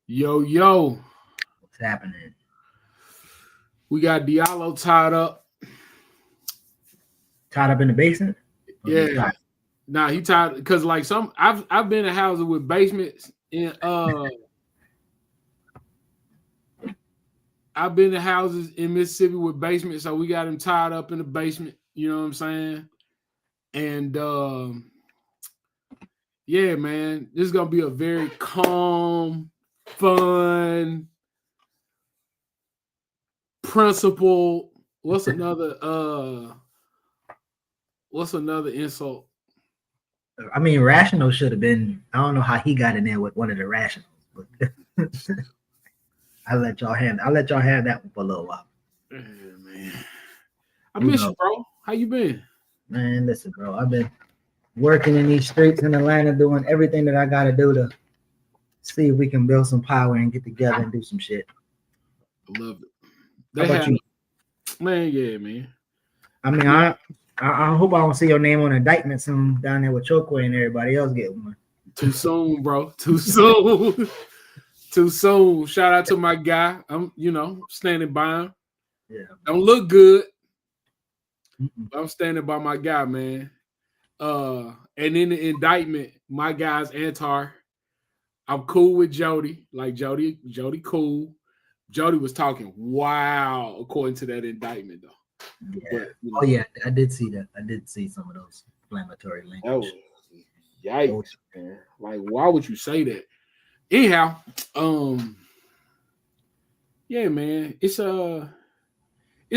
Yo, yo, What's happening? we got Diallo tied up. Tied up in the basement? Or just Yeah. tied? Nah, he tied because like I've been in houses with basements in I've been to houses in Mississippi with basements, so we got him tied up in the basement, you know what I'm saying? And yeah, man, this is gonna be a very calm, fun, principle. What's another insult? I mean, Rational should have been. I don't know how he got in there with one of the Rationals, but I'll let y'all have that one for a little while. Yeah, man. I You miss know, you, bro. How you been? man, listen, bro. I've been working in these streets in Atlanta, doing everything that I got to do to see if we can build some power and get together and do some shit. I love it. How They about have, you? man, yeah, man. I mean, Yeah, I hope I don't see your name on indictment soon down there with Chokwe and everybody else get one. too soon, bro. Too soon. Too soon. Shout out to my guy. I'm standing by him. Yeah. Don't look good. Mm-mm. I'm standing by my guy, man. And in the indictment, my guy's Antar. I'm cool with Jody. Like Jody cool. Jody was talking wow, according to that indictment, though. Yeah. But Oh yeah, I did see that. I did see some of those inflammatory that was language. yikes, man. Like, why would you say that? Anyhow, um, yeah, man, it's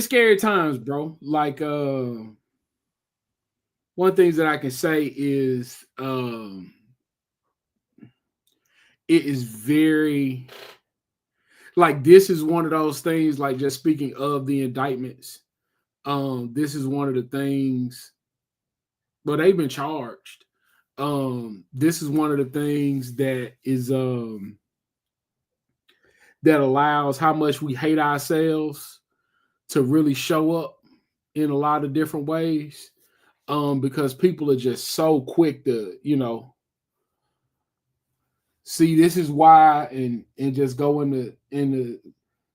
scary times, bro. Like, one things that I can say is, it is very like this is one of those things. Like, just speaking of the indictments, this is one of the things. But they've been charged. This is one of the things that allows how much we hate ourselves to really show up in a lot of different ways. Because people are just so quick to, see this is why and just go into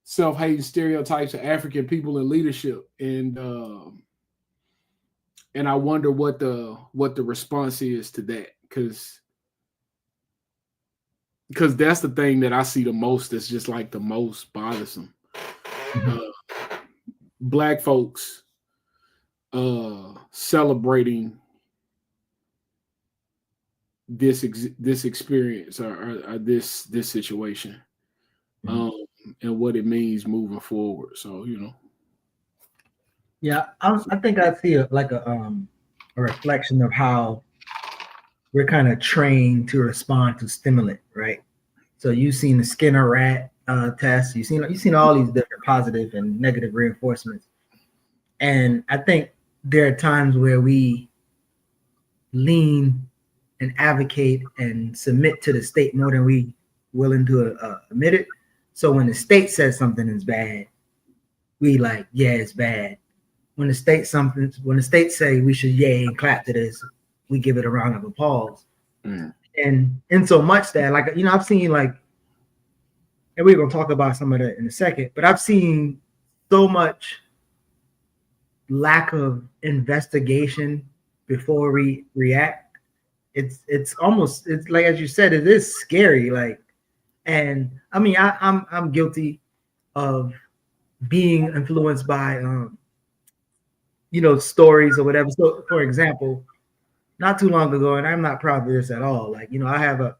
self-hating stereotypes of African people in leadership. And I wonder what the response is to that. Because that's the thing that I see the most that's just like the most bothersome. Mhm. Uh, Black folks celebrating this experience or this situation, Mhm. um, and what it means moving forward. So Yeah, I think I see a reflection of how we're kind of trained to respond to stimulant, right? So you've seen the Skinner rat test. You've seen all these different positive and negative reinforcements, and I think there are times where we lean and advocate and submit to the state more than we willing to admit it. So when the state says something is bad, we like, yeah, it's bad. When the state say we should yay and clap to this, we give it a round of applause. mm, And in so much that, like, I've seen like, and we're gonna talk about some of that in a second, but I've seen so much lack of investigation before we react. It's like, as you said, it is scary. Like, and I mean, I'm guilty of being influenced by stories or whatever. So, for example, not too long ago, and I'm not proud of this at all. Like, I have a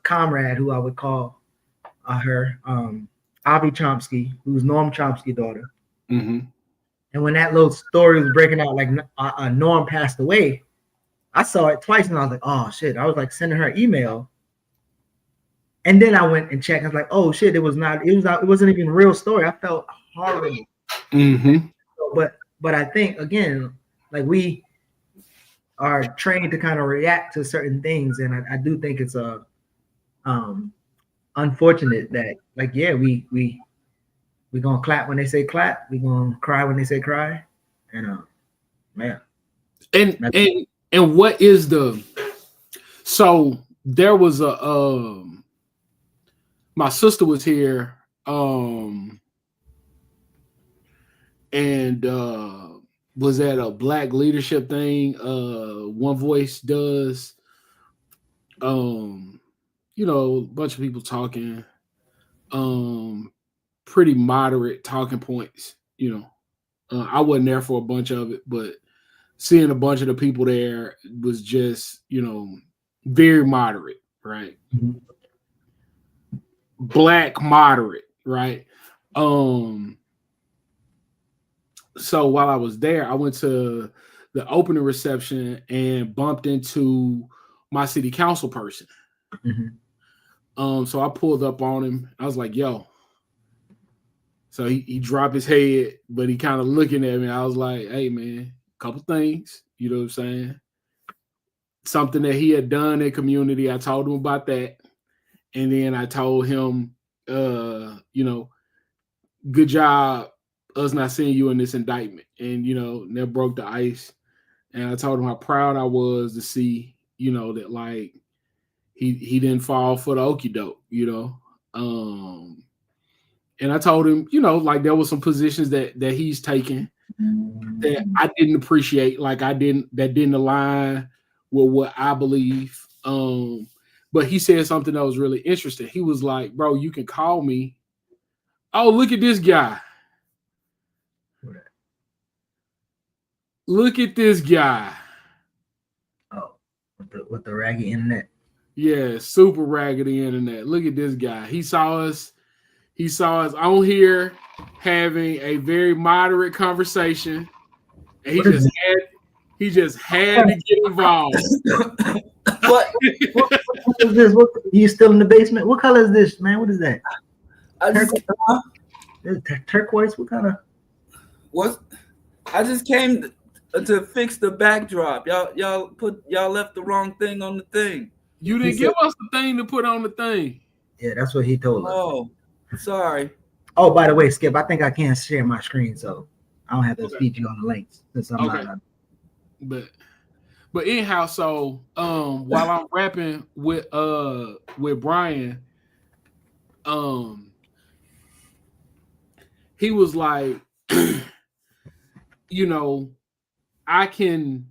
comrade who I would call her Avi Chomsky, who's Noam Chomsky's daughter. mm-hmm. And when that little story was breaking out, like Norm passed away, I saw it twice, and I was like, oh shit! I was like sending her email, and then I went and checked. I was like, oh shit! It was not. It was not. It wasn't even a real story. I felt horrible. Mm-hmm. But I think again, like we are trained to kind of react to certain things, and I do think it's um unfortunate that, like, yeah, we gonna clap when they say clap, we gonna cry when they say cry, and man, and that's, and and what is the so there was my sister was here, and was at a Black leadership thing. One Voice does. You know, a bunch of people talking. Pretty moderate talking points. You know, I wasn't there for a bunch of it, but seeing a bunch of the people there was just, you know, very moderate, right? Mhm. Black moderate, right? So while I was there, I went to the opening reception and bumped into my city council person. Mhm. So I pulled up on him. I was like, yo. So he dropped his head, but he kind of looking at me. I was like, hey man, couple things, you know what I'm saying? Something that he had done in community. I told him about that. And then I told him, you know, good job us not seeing you in this indictment. And, you know, that broke the ice. And I told him how proud I was to see, you know, that like he didn't fall for the okie doke, you know. And I told him, you know, like there were some positions that he's taken that I didn't appreciate, like that didn't align with what I believe. But he said something that was really interesting. He was like, bro, you can call me. Oh, look at this guy. Look at this guy. Oh, with the raggy internet. Yeah, super raggedy internet. Look at this guy. He saw us on here having a very moderate conversation. And he just had to get involved. What is this? What, you still in the basement? What color is this, man? What is that? Turquoise? What kind of? What? I just came to fix the backdrop. Y'all left the wrong thing on the thing. You didn't give us the thing to put on the thing. Yeah, that's what he told us. Oh, sorry. Oh, by the way, Skip, I think I can't share my screen, so I don't have to feed you on the links since I'm not. But anyhow, so while I'm rapping with Brian, he was like, you know, I can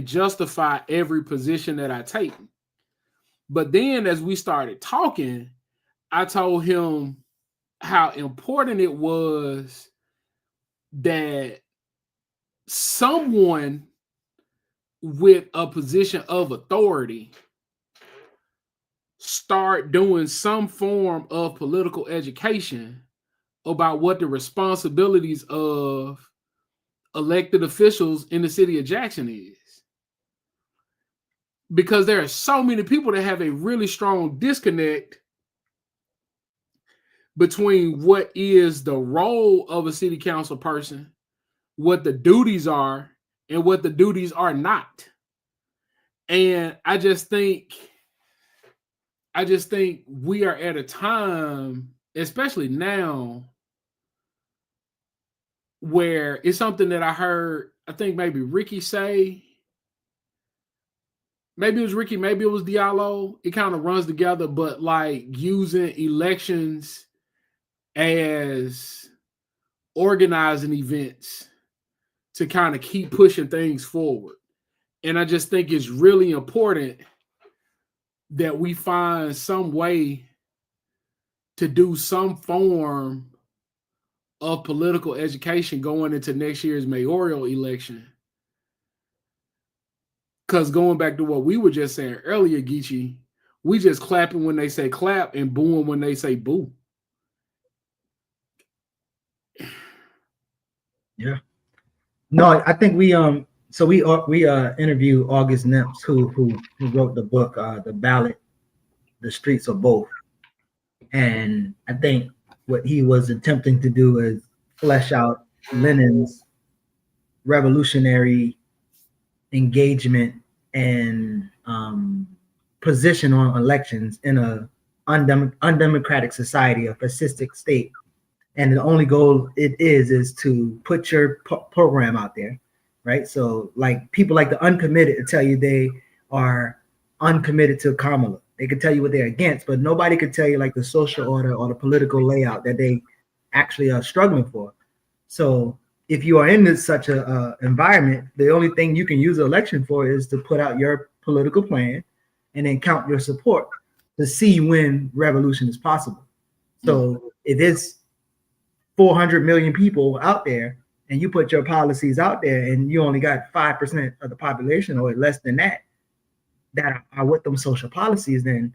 justify every position that I take. But then as we started talking, I told him how important it was that someone with a position of authority start doing some form of political education about what the responsibilities of elected officials in the city of Jackson is. Because there are so many people that have a really strong disconnect between what is the role of a city council person, what the duties are, and what the duties are not. And I just think we are at a time, especially now, where it's something that I heard, I think maybe Ricky say, maybe it was Ricky, maybe it was Diallo. It kind of runs together, but like using elections as organizing events to kind of keep pushing things forward. And I just think it's really important that we find some way to do some form of political education going into next year's mayoral election. Because going back to what we were just saying earlier, Geechee, we just clapping when they say clap and booing when they say boo. Yeah. No, I think we interviewed August Nimps, who wrote the book The Ballot, The Streets of Both. And I think what he was attempting to do is flesh out Lenin's revolutionary engagement and position on elections in a undemocratic society, a fascistic state. And the only goal it is to put your program out there, right? So like people like the uncommitted to tell you they are uncommitted to Kamala, They could tell you what they're against, but nobody could tell you like the social order or the political layout that they actually are struggling for. So if you are in this such a environment, the only thing you can use an election for is to put out your political plan and then count your support to see when revolution is possible. So if it's 400 million people out there and you put your policies out there and you only got 5% of the population or less than that are with them social policies, then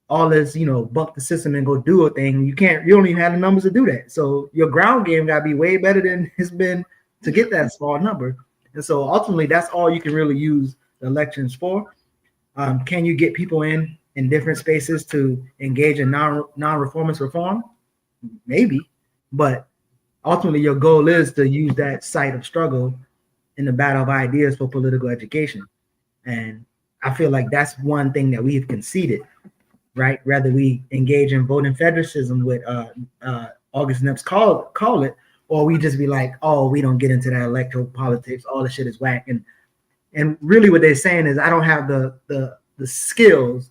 all this, buck the system and go do a thing. You don't even have the numbers to do that. So your ground game got to be way better than it's been to get that small number. And so ultimately, that's all you can really use the elections for. Can you get people in different spaces to engage in non-reformist reform? Maybe, but ultimately your goal is to use that site of struggle in the battle of ideas for political education. And I feel like that's one thing that we've conceded, right? Rather we engage in voting fetishism with August Nips call it, or we just be like, oh, we don't get into that electoral politics, all the shit is whack. And really what they're saying is I don't have the skills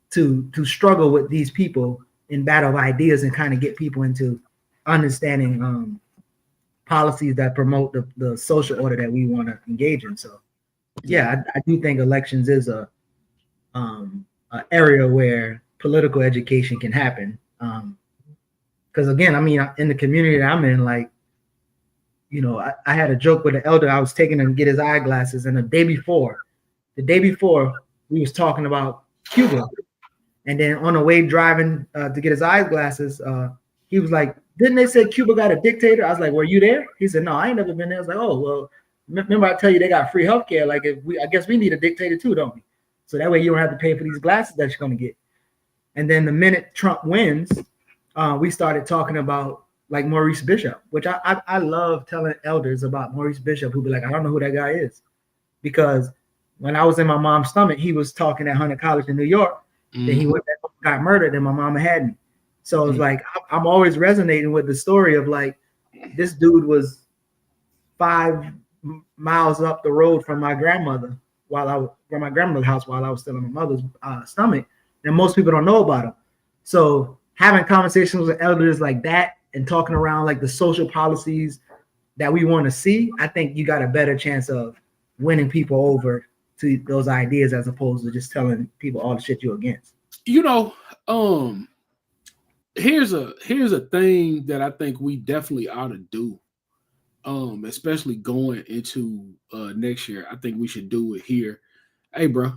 to struggle with these people in battle of ideas and kind of get people into understanding policies that promote the social order that we want to engage in. So yeah, I do think elections is a area where political education can happen. Because again, I mean, in the community that I'm in, like, I had a joke with an elder. I was taking him to get his eyeglasses, and the day before, we was talking about Cuba. And then on the way driving to get his eyeglasses, he was like, didn't they say Cuba got a dictator? I was like, were you there? He said, no, I ain't never been there. I was like, oh, well, remember I tell you they got free healthcare. Like, I guess we need a dictator too, don't we? So that way you don't have to pay for these glasses that you're going to get. And then the minute Trump wins, we started talking about like Maurice Bishop, which I love telling elders about Maurice Bishop, who be like, I don't know who that guy is. Because when I was in my mom's stomach, he was talking at Hunter College in New York. Then he went back, got murdered, and my mama had me. So it's like I'm always resonating with the story of like this dude was 5 miles up the road from my grandmother from my grandmother's house while I was still in my mother's stomach, and most people don't know about him. So having conversations with elders like that and talking around like the social policies that we want to see, I think you got a better chance of winning people over to those ideas as opposed to just telling people all the shit you're against. Here's a thing that I think we definitely ought to do, especially going into next year. I think we should do it here. Hey, bro,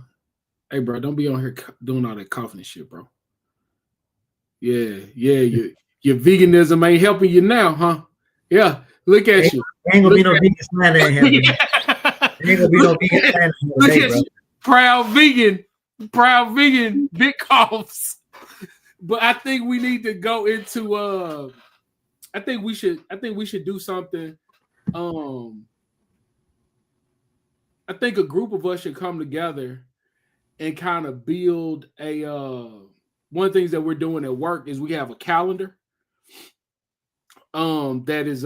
don't be on here doing all that coughing and shit, bro. Yeah, your veganism ain't helping you now, huh? Yeah, look at you. Ain't gonna be no vegan slander in here. Ain't gonna be no vegan slander today, bro. Proud vegan, big coughs. But I think we need to go into I think we should do something. I think a group of us should come together and kind of build a one of the things that we're doing at work is we have a calendar. That is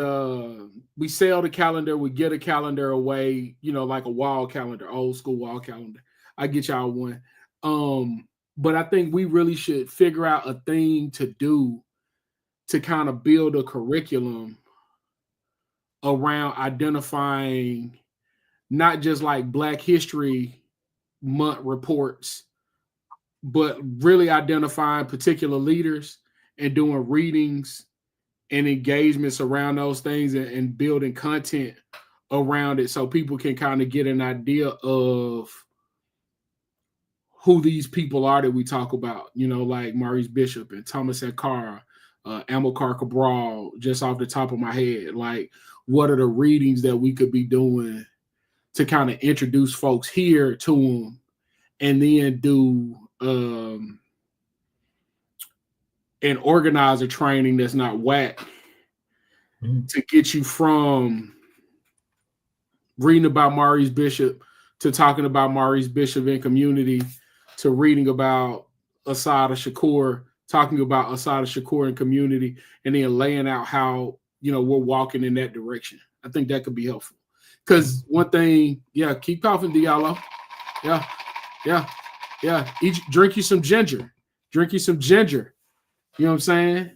we sell the calendar, we get a calendar away, like a wall calendar, old school wall calendar. I get y'all one. But I think we really should figure out a thing to do to kind of build a curriculum around identifying not just like Black History Month reports, but really identifying particular leaders and doing readings and engagements around those things and building content around it so people can kind of get an idea of who these people are that we talk about, like Maurice Bishop and Thomas Sankara, Amilcar Cabral, just off the top of my head. Like, what are the readings that we could be doing to kind of introduce folks here to them, and then do an organizer training that's not whack to get you from reading about Maurice Bishop to talking about Maurice Bishop in community to reading about Assata Shakur, talking about Assata Shakur in community, and then laying out how, we're walking in that direction. I think that could be helpful. Because one thing, keep coughing, Diallo. Yeah. Yeah, drink you some ginger. Drink you some ginger. You know what I'm saying?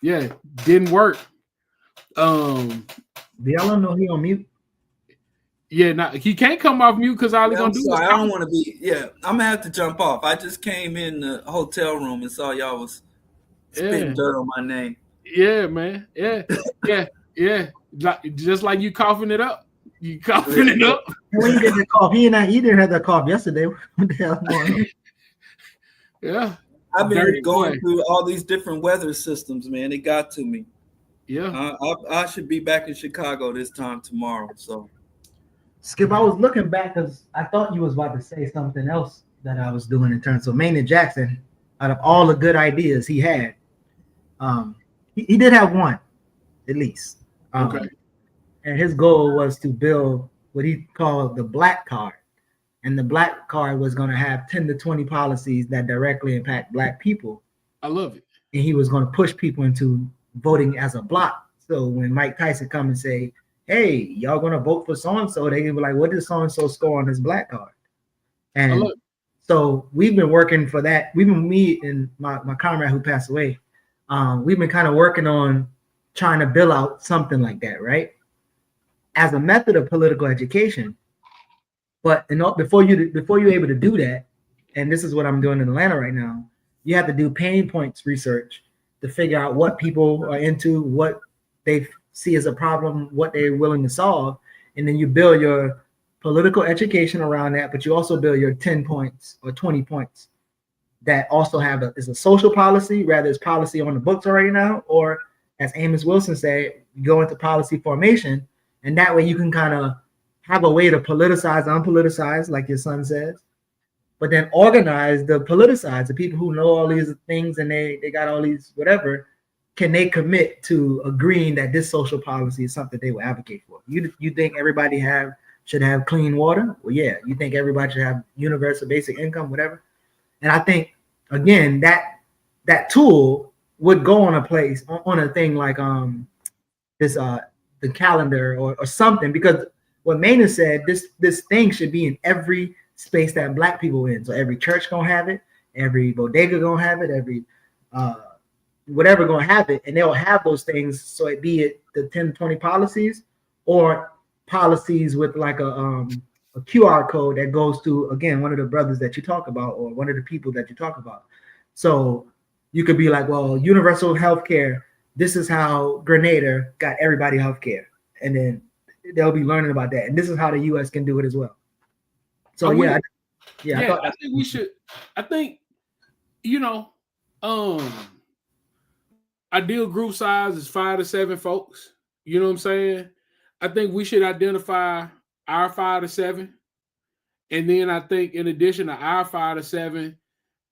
Yeah, didn't work. Um, Do y'all know he on mute? yeah, now he can't come off mute because all he Yeah, gonna I'm do is sorry. I talk. don't want to be. Yeah, I'm gonna have to jump off. I just came in the hotel room and saw y'all was spitting Yeah, dirt on my name. yeah, man. Yeah, yeah, yeah. Just like you coughing it up. You coughing Yeah, it up. And when you get that cough, he didn't have that cough yesterday. What the hell going on? Yeah, I've been dirty going boy. through all these different weather systems, man. It got to me. Yeah, I should be back in Chicago this time tomorrow. So Skip, I was looking back because I thought you was about to say something else that I was doing in terms of Maynard Jackson. Out of all the good ideas he had, um, he did have one at least. okay. And his goal was to build what he called the black card. And the black card was going to have 10 to 20 policies that directly impact black people. I love it. And he was going to push people into voting as a block. So when Mike Tyson come and say, hey, y'all going to vote for so-and-so, they can be like, what did so-and-so score on his black card? I And love it. so we've been working for that. We've been, me and my comrade who passed away, we've been kind of working on trying to build out something like that, right? As a method of political education. But before you're able to do that, and this is what I'm doing in Atlanta right now, you have to do pain points research to figure out what people are into, what they see as a problem, what they're willing to solve, and then you build your political education around that. But you also build your 10 points or 20 points that also have is a social policy, rather it's policy on the books already now, or as Amos Wilson said, you go into policy formation, and that way you can kind of have a way to politicize, unpoliticize, like your son says, but then organize the politicized, the people who know all these things and they got all these whatever, can they commit to agreeing that this social policy is something they will advocate for? You think everybody should have clean water? Well, yeah. You think everybody should have universal basic income, whatever? And I think again that tool would go on a place on a thing like this the calendar or something, because what Maynard said, this thing should be in every space that black people in. So every church gonna have it, every bodega gonna have it, every whatever gonna have it, and they'll have those things. So it be it the 10, 20 policies or policies with like a QR code that goes to, again, one of the brothers that you talk about or one of the people that you talk about. So you could be like, well, universal health care, this is how Grenada got everybody health care. And then they'll be learning about that. And this is how the US can do it as well. So I think we should. I think, you know, ideal group size is 5 to 7 folks. You know what I'm saying? I think we should identify our 5 to 7. And then I think in addition to our 5 to 7,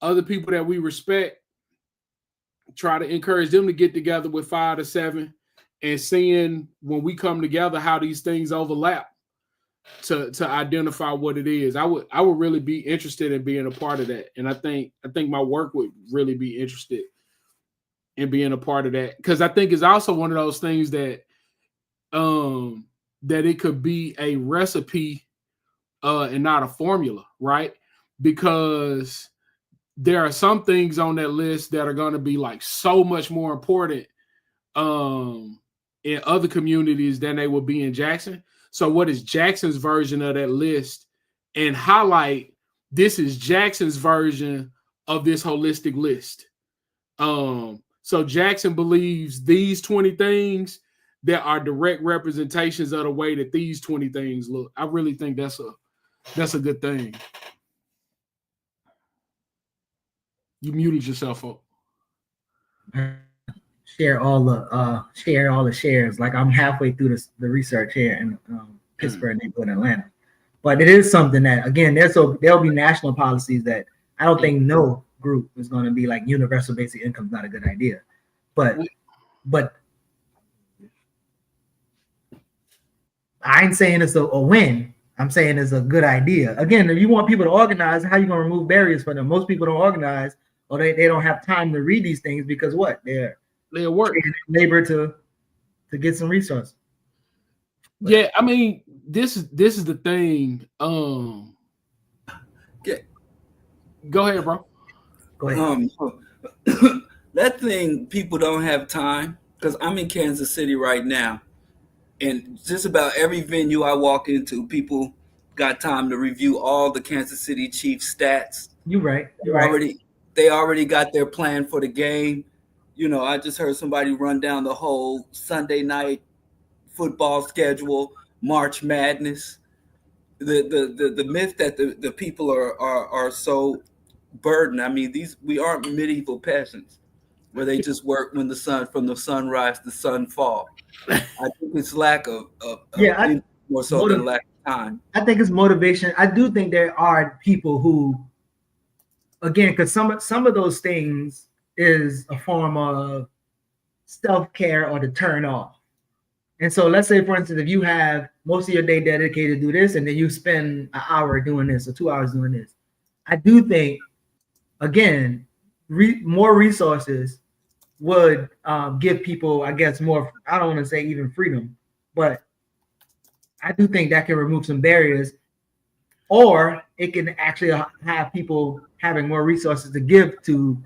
other people that we respect, try to encourage them to get together with 5 to 7 and seeing when we come together how these things overlap to identify what it is. I would really be interested in being a part of that. And I think my work would really be interested in being a part of that. Because I think it's also one of those things that that it could be a recipe and not a formula, right? Because there are some things on that list that are going to be like so much more important in other communities than they will be in Jackson. So what is Jackson's version of that list, and highlight this is Jackson's version of this holistic list. So Jackson believes these 20 things that are direct representations of the way that these 20 things look. I really think that's a good thing. You muted yourself up. Share all the shares. Like I'm halfway through the research here in Pittsburgh and Atlanta. But it is something that, again, there'll be national policies that I don't think no group is going to be like universal basic income is not a good idea. But I ain't saying it's a win. I'm saying it's a good idea. Again, if you want people to organize, how you going to remove barriers for them? Most people don't organize, or they don't have time to read these things because what? They're work labor to get some resources. Yeah, I mean, this is the thing. Go ahead, bro. Go ahead. That thing, people don't have time, because I'm in Kansas City right now, and just about every venue I walk into, people got time to review all the Kansas City Chiefs stats. You're right. They already got their plan for the game. You know, I just heard somebody run down the whole Sunday night football schedule, March Madness. The myth that the people are so burdened. I mean, we aren't medieval peasants where they just work when from the sunrise to sunfall. I think it's lack of more so than lack of time. I think it's motivation. I do think there are people who, again, because some of those things is a form of self-care or to turn off. And so let's say, for instance, if you have most of your day dedicated to do this, and then you spend an hour doing this or 2 hours doing this, I do think, again, more resources would give people, I guess, more, I don't want to say even freedom, but I do think that can remove some barriers, or it can actually have people having more resources to give to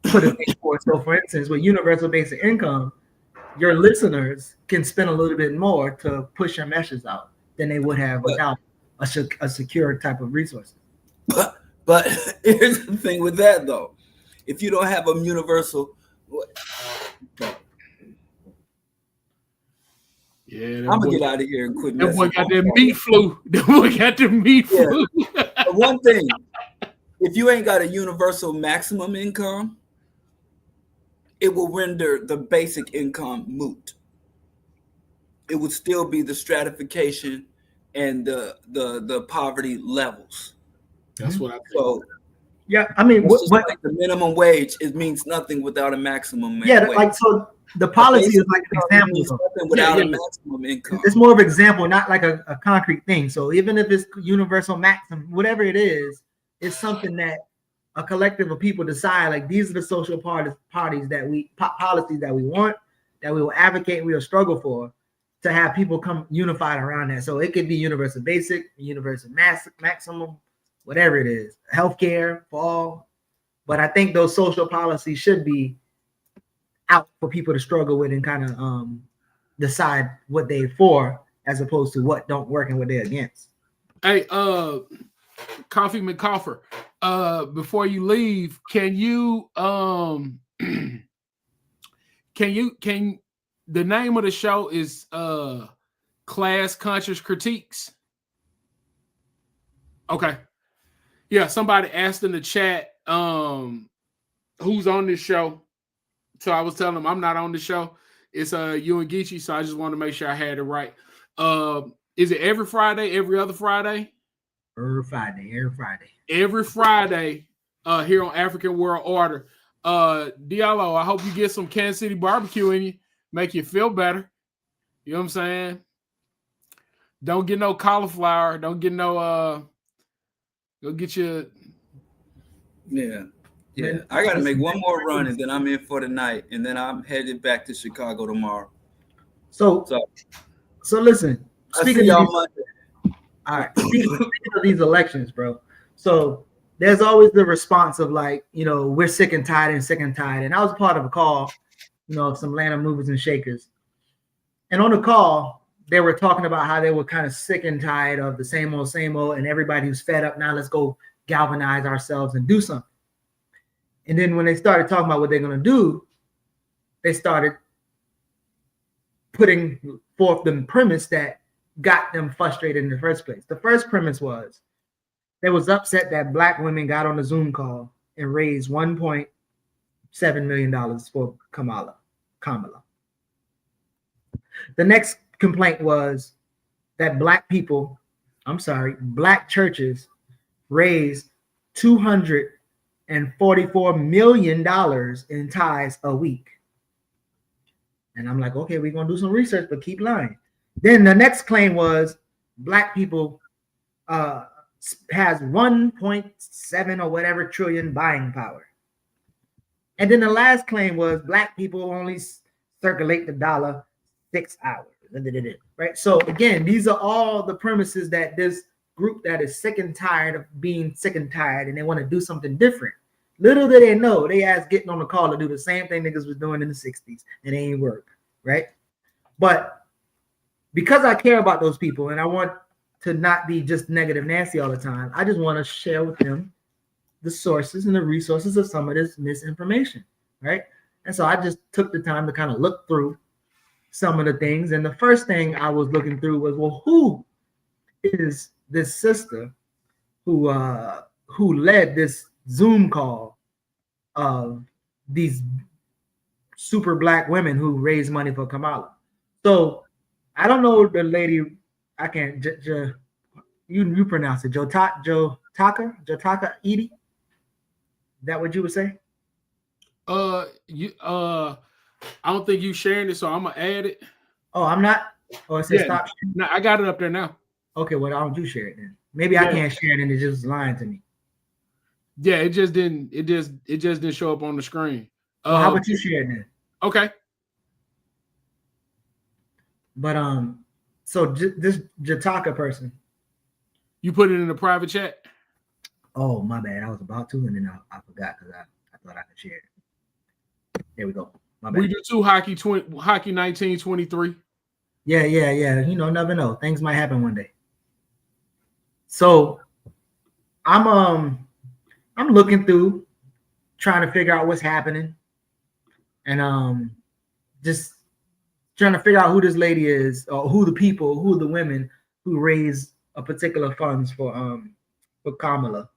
put a thing for. So for instance, with universal basic income, your listeners can spend a little bit more to push your message out than they would have without a secure type of resources. But here's the thing with that, though. If you don't have a universal... Yeah, I'm going to get out of here and quit. That boy got that meat flu. That boy got the meat flu. But one thing, if you ain't got a universal maximum income, it will render the basic income moot. It would still be the stratification and the poverty levels. That's what I think. So, yeah, I mean, like the minimum wage, it means nothing without a maximum wage. Like, so the policy is like an example. Without a maximum income. It's more of an example, not like a concrete thing. So even if it's universal maximum, whatever it is, it's something that a collective of people decide, like, these are the social policies that we want, that we will advocate, we will struggle for, to have people come unified around that. So it could be universal basic, universal maximum, whatever it is, healthcare for all. But I think those social policies should be out for people to struggle with and kind of decide what they're for, as opposed to what don't work and what they're against. Hey, Coffee McCoffer, before you leave, can the name of the show is Class Conscious Critiques? Okay. Yeah, somebody asked in the chat who's on this show. So I was telling them I'm not on the show. It's you and Geechee, so I just wanted to make sure I had it right. Is it every Friday, every other Friday? Every Friday. Every Friday here on African World Order. Diallo, I hope you get some Kansas City barbecue in you. Make you feel better. You know what I'm saying? Don't get no cauliflower. Don't get no go get you. Yeah. I got to make one more run, and then I'm in for the night, and then I'm headed back to Chicago tomorrow. So listen. Speaking of Monday. All right. Speaking of these elections, bro. So there's always the response of, like, you know, we're sick and tired. And I was part of a call, you know, of some Atlanta movers and shakers. And on the call, they were talking about how they were kind of sick and tired of the same old, and everybody who's fed up. Now let's go galvanize ourselves and do something. And then when they started talking about what they're going to do, they started putting forth the premise that got them frustrated in the first place. The first premise was they was upset that Black women got on the Zoom call and raised $1.7 million for Kamala. The next complaint was that Black churches raised $244 million in tithes a week. And I'm like, okay, we're going to do some research, but keep lying. Then the next claim was Black people has 1.7 or whatever trillion buying power. And then the last claim was Black people only circulate the dollar 6 hours. Right? So again, these are all the premises that this group that is sick and tired of being sick and tired, and they want to do something different. Little do they know, they ass getting on the call to do the same thing niggas was doing in the 60s, and it ain't work, right? But because I care about those people and I want to not be just negative Nancy all the time, I just want to share with them the sources and the resources of some of this misinformation, right? And so I just took the time to kind of look through some of the things. And the first thing I was looking through was, well, who is this sister who led this Zoom call of these super black women who raise money for Kamala? So I don't know the lady. I can't. You pronounce it. Jotaka Edie. Is that what you would say? I don't think you sharing it, so I'm gonna add it. Oh, I'm not. Oh, it says stop. No, I got it up there now. Okay, well, I don't do share it then. Maybe I can't share it and it's just lying to me. Yeah, it just didn't. It just didn't show up on the screen. Well, how about you share it then? Okay. But so this Jataka person. You put it in the private chat. Oh, my bad. I was about to, and then I forgot because I thought I could share it. There we go. My bad. We do two hockey 1923. Yeah. You know, never know. Things might happen one day. So I'm looking through, trying to figure out what's happening, and just trying to figure out who this lady is, or who the women who raise a particular funds for Kamala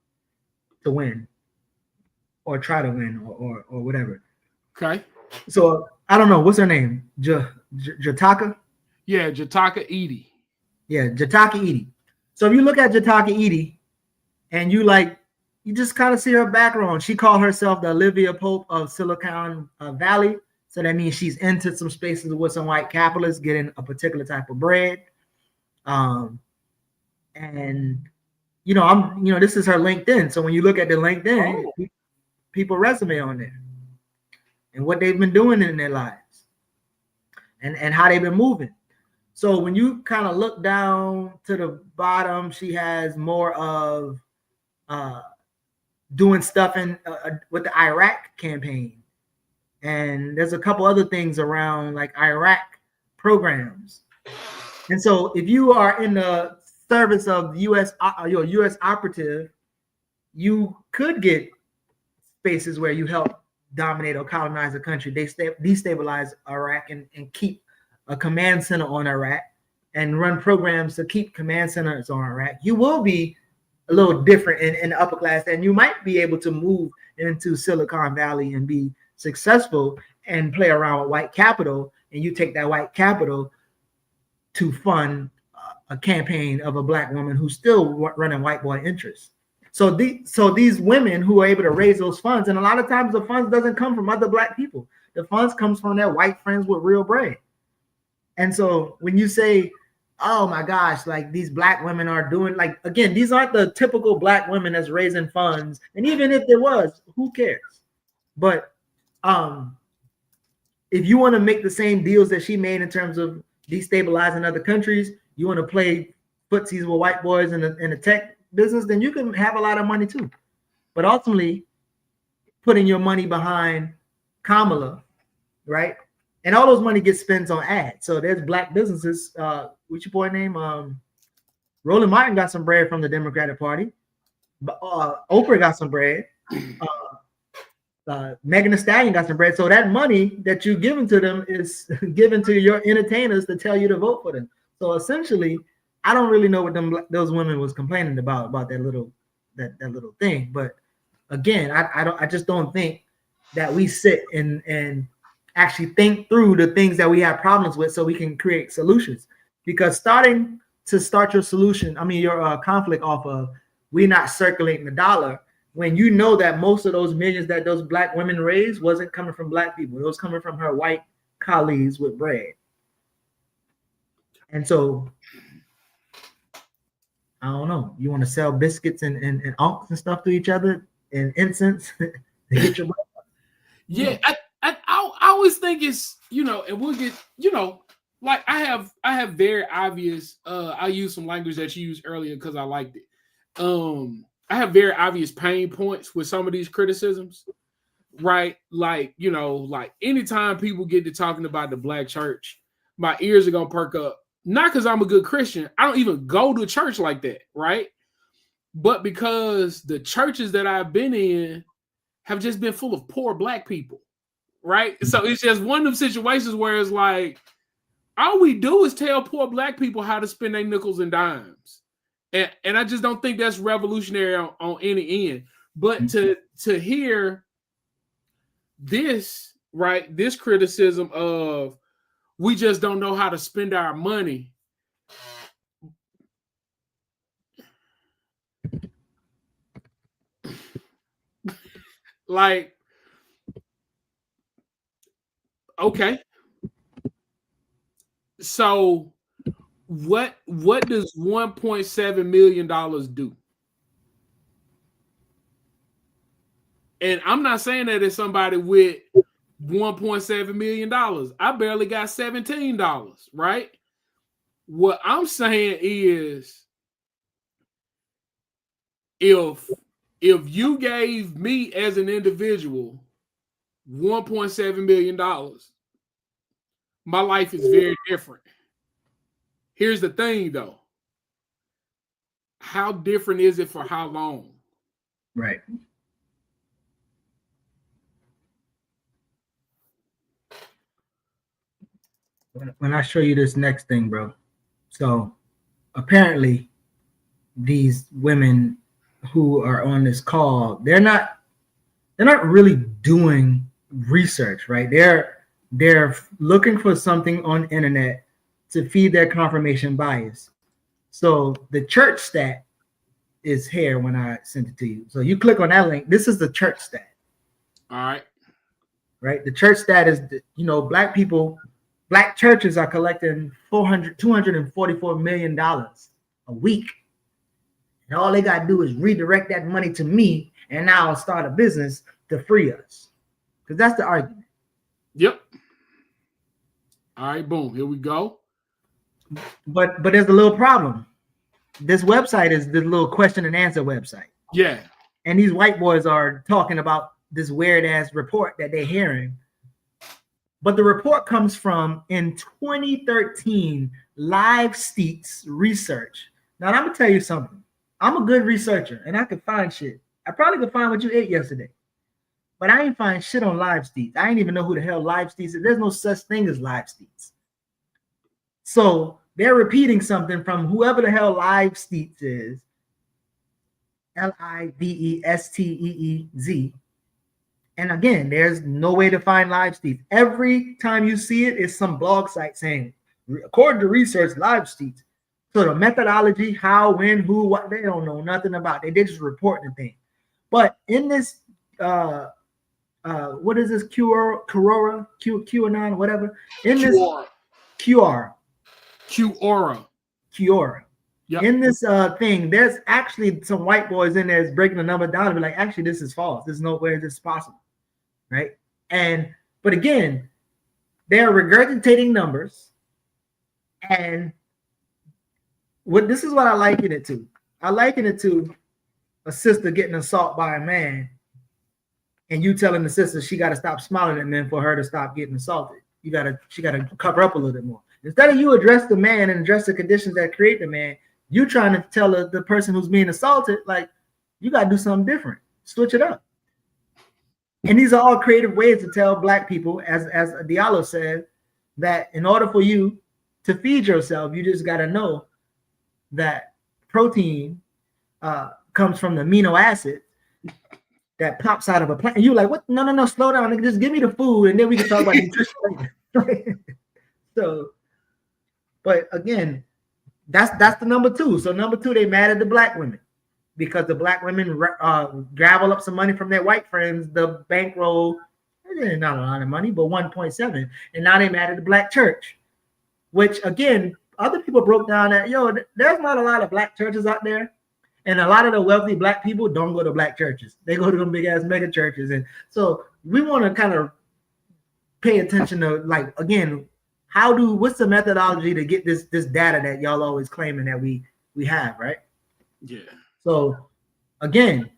to win, or try to win, or whatever. Okay. So I don't know what's her name. Jataka. Yeah, Jataka Edie. Yeah, Jataka Edie. So if you look at Jataka Edie, and you just kind of see her background. She called herself the Olivia Pope of Silicon Valley. So that means she's into some spaces with some white capitalists getting a particular type of bread. And this is her LinkedIn. So when you look at the LinkedIn, people resume on there and what they've been doing in their lives and how they've been moving. So when you kind of look down to the bottom, she has more of doing stuff with the Iraq campaign. And there's a couple other things around like Iraq programs. And so if you are in the service of U.S. You're a U.S. operative, you could get spaces where you help dominate or colonize a country, destabilize Iraq and keep a command center on Iraq and run programs to keep command centers on Iraq. You will be a little different in the upper class, and you might be able to move into Silicon Valley and be successful and play around with white capital, and you take that white capital to fund a campaign of a black woman who's still running white boy interests. So these women who are able to raise those funds, and a lot of times the funds doesn't come from other black people. The funds comes from their white friends with real bread. And so when you say, oh my gosh, like these black women are doing, like, again, these aren't the typical black women that's raising funds. And even if there was, who cares? But if you want to make the same deals that she made in terms of destabilizing other countries, you want to play footsies with white boys in the tech business, then you can have a lot of money too. But ultimately, putting your money behind Kamala, right? And all those money gets spent on ads. So there's black businesses. What's your boy name? Roland Martin got some bread from the Democratic Party. Oprah got some bread. Megan Thee Stallion got some bread. So that money that you're giving to them is given to your entertainers to tell you to vote for them. So essentially, I don't really know what those women was complaining about that little thing. But again, I just don't think that we sit and actually think through the things that we have problems with so we can create solutions. Because start your solution, your conflict off of we're not circulating the dollar, when you know that most of those millions that those black women raised wasn't coming from black people. It was coming from her white colleagues with bread. And so, I don't know. You want to sell biscuits and unks and stuff to each other and incense to get your money? Yeah, I always think it's, and we'll get, like I have very obvious. I use some language that you used earlier because I liked it. I have very obvious pain points with some of these criticisms, right? Like, like anytime people get to talking about the black church, my ears are gonna perk up. Not because I'm a good Christian. I don't even go to church like that, right? But because the churches that I've been in have just been full of poor black people, right? So it's just one of them situations where it's like, all we do is tell poor black people how to spend their nickels and dimes. And I just don't think that's revolutionary on any end. But to hear this, right, this criticism of we just don't know how to spend our money. Like, okay. So what does $1.7 million do? And I'm not saying that it's somebody with $1.7 million. I barely got $17, right? What I'm saying is if you gave me as an individual $1.7 million, my life is very different. Here's the thing though. How different is it for how long? Right. When I show you this next thing, bro. So apparently these women who are on this call, they're not really doing research, right? They're looking for something on the internet to feed their confirmation bias. So the church stat is here when I sent it to you. So you click on that link. This is the church stat. All right. Right. The church stat is, black churches are collecting $244 million a week. And all they got to do is redirect that money to me, and now I'll start a business to free us. Because that's the argument. Yep. All right, boom. Here we go. But there's a little problem. This website is the little question and answer website. Yeah. And these white boys are talking about this weird ass report that they're hearing. But the report comes from in 2013 Live Steets research. Now I'm gonna tell you something. I'm a good researcher and I can find shit. I probably could find what you ate yesterday. But I ain't find shit on Live Steets. I ain't even know who the hell Live Steets is. There's no such thing as Live Steets. So they're repeating something from whoever the hell Live Steets is. Liveesteez. And again, there's no way to find Live Steets. Every time you see it, it's some blog site saying, according to research, Live Steets. So the methodology, how, when, who, what, they don't know nothing about. They just reporting the thing. But in this, what is this? QAnon, whatever. In this Quora. Yep. In this thing, there's actually some white boys in there breaking the number down and be like, actually, this is false. There's no way this is possible, right? But again, they're regurgitating numbers, and this is what I liken it to. I liken it to a sister getting assaulted by a man, and you telling the sister she got to stop smiling at men for her to stop getting assaulted. She got to cover up a little bit more. Instead of you address the man and address the conditions that create the man, you trying to tell the person who's being assaulted, like, you got to do something different. Switch it up. And these are all creative ways to tell black people, as Diallo said, that in order for you to feed yourself, you just got to know that protein comes from the amino acid that pops out of a plant. And you're like, what? No, slow down. Just give me the food, and then we can talk about nutrition later. So, but again, that's the number two. So number two, they mad at the black women because the black women gravel up some money from their white friends, the bankroll, not a lot of money, but 1.7. And now they mad at the black church, which again, other people broke down that, there's not a lot of black churches out there. And a lot of the wealthy black people don't go to black churches. They go to them big ass mega churches. And so we want to kind of pay attention to, like, again, what's the methodology to get this data that y'all always claiming that we have, right? Yeah. So again,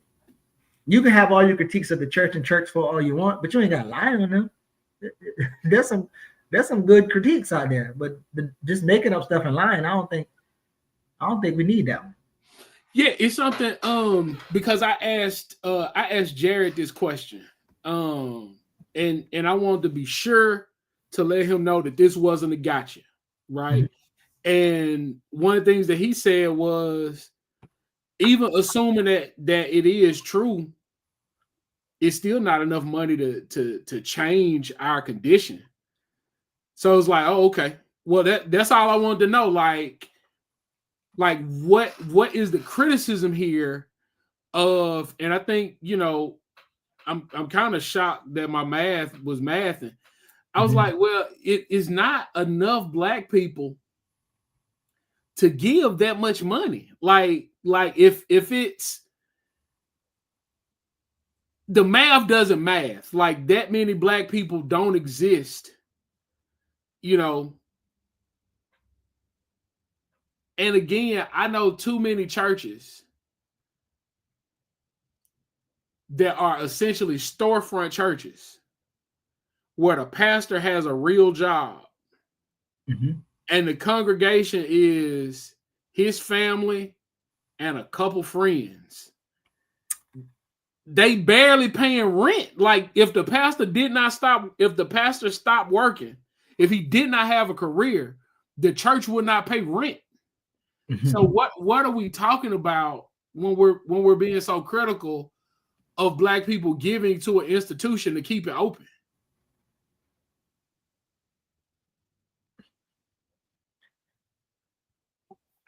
you can have all your critiques of the church and church for all you want, but you ain't got to lie on them. There's some good critiques out there, but just making up stuff and lying, I don't think we need that one. Yeah, it's something because I asked Jared this question. And I wanted to be sure to let him know that this wasn't a gotcha, right? Mm-hmm. And one of the things that he said was, even assuming that it is true, it's still not enough money to change our condition. So it's like, oh, okay. Well, that's all I wanted to know. Like what is the criticism here of? And I think, I'm kind of shocked that my math was mathing. I was like, well, it is not enough Black people to give that much money. Like if it's, the math doesn't math. Like, that many Black people don't exist, And again, I know too many churches that are essentially storefront churches where the pastor has a real job, and the congregation is his family and a couple friends. They barely paying rent. Like, if the pastor stopped working, if he did not have a career, the church would not pay rent. So what are we talking about when we're being so critical of Black people giving to an institution to keep it open?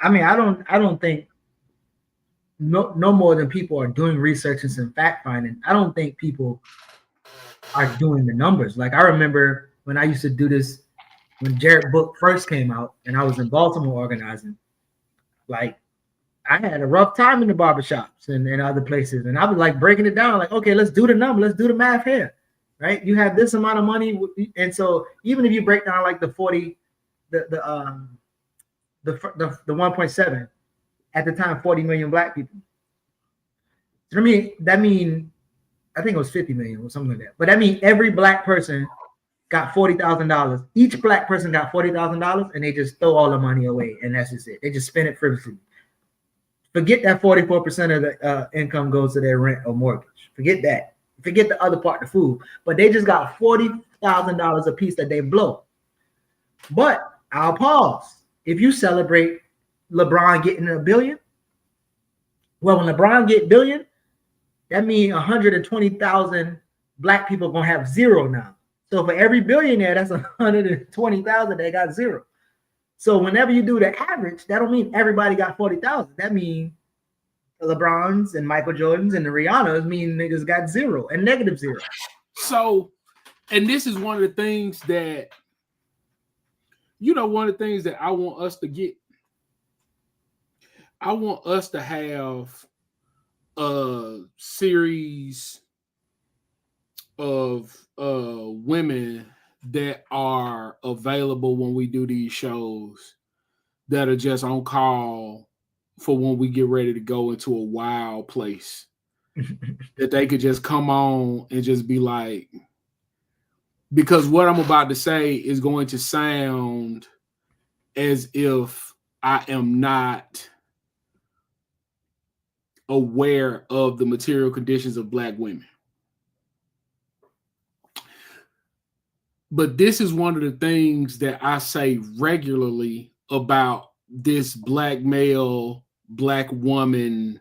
I mean, I don't think no more than people are doing research and some fact finding. I don't think people are doing the numbers. Like, I remember when I used to do this when Jared book first came out and I was in Baltimore organizing. Like, I had a rough time in the barbershops and other places, and I was like breaking it down. Like, okay, let's do the number, let's do the math here, right? You have this amount of money, and so even if you break down like the 40, the 1.7. At the time, 40 million Black people. For me, that mean, I think it was 50 million or something like that. But that means every Black person got $40,000. Each Black person got $40,000, and they just throw all the money away, and that's just it. They just spend it frivolously. Forget that 44% of the income goes to their rent or mortgage. Forget that. Forget the other part, the food. But they just got $40,000 a piece that they blow. But I'll pause. If you celebrate LeBron getting $1 billion, well, when LeBron get $1 billion, that means 120,000 Black people gonna have zero now. So for every billionaire, that's 120,000 that got zero. So whenever you do the average, that don't mean everybody got 40,000. That means the LeBrons and Michael Jordans and the Rihannas mean niggas got zero and negative zero. So, and this is one of the things that, one of the things that I want us to get. I want us to have a series of women that are available when we do these shows, that are just on call for when we get ready to go into a wild place. That they could just come on and just be like, because what I'm about to say is going to sound as if I am not aware of the material conditions of Black women. But this is one of the things that I say regularly about this Black male, Black woman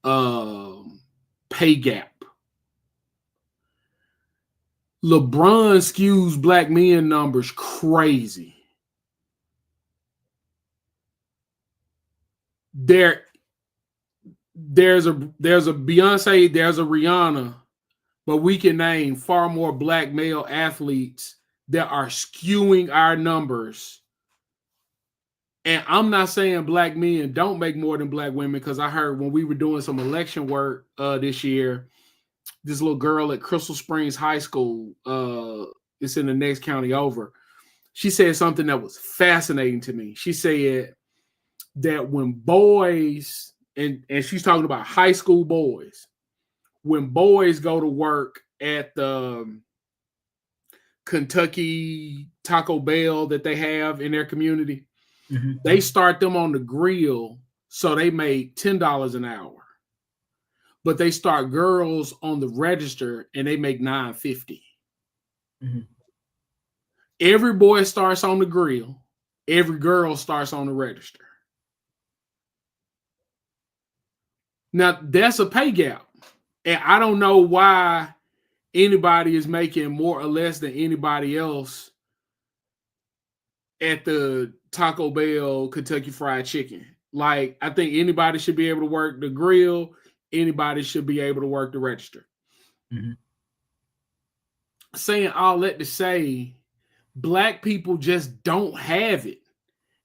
pay gap. LeBron skews Black men numbers crazy. There's a Beyonce, there's a Rihanna, but we can name far more Black male athletes that are skewing our numbers. And I'm not saying Black men don't make more than Black women, because I heard when we were doing some election work this year, this little girl at Crystal Springs High School, it's in the next county over, she said something that was fascinating to me. She said that when boys, and she's talking about high school boys, when boys go to work at the Kentucky Taco Bell that they have in their community, they start them on the grill so they make $10 an hour. But they start girls on the register and they make $9.50. Every boy starts on the grill. Every girl starts on the register. Now, that's a pay gap. And I don't know why anybody is making more or less than anybody else at the Taco Bell Kentucky Fried Chicken. Like, I think anybody should be able to work the grill. Anybody should be able to work the register. Saying all that to say, Black people just don't have it.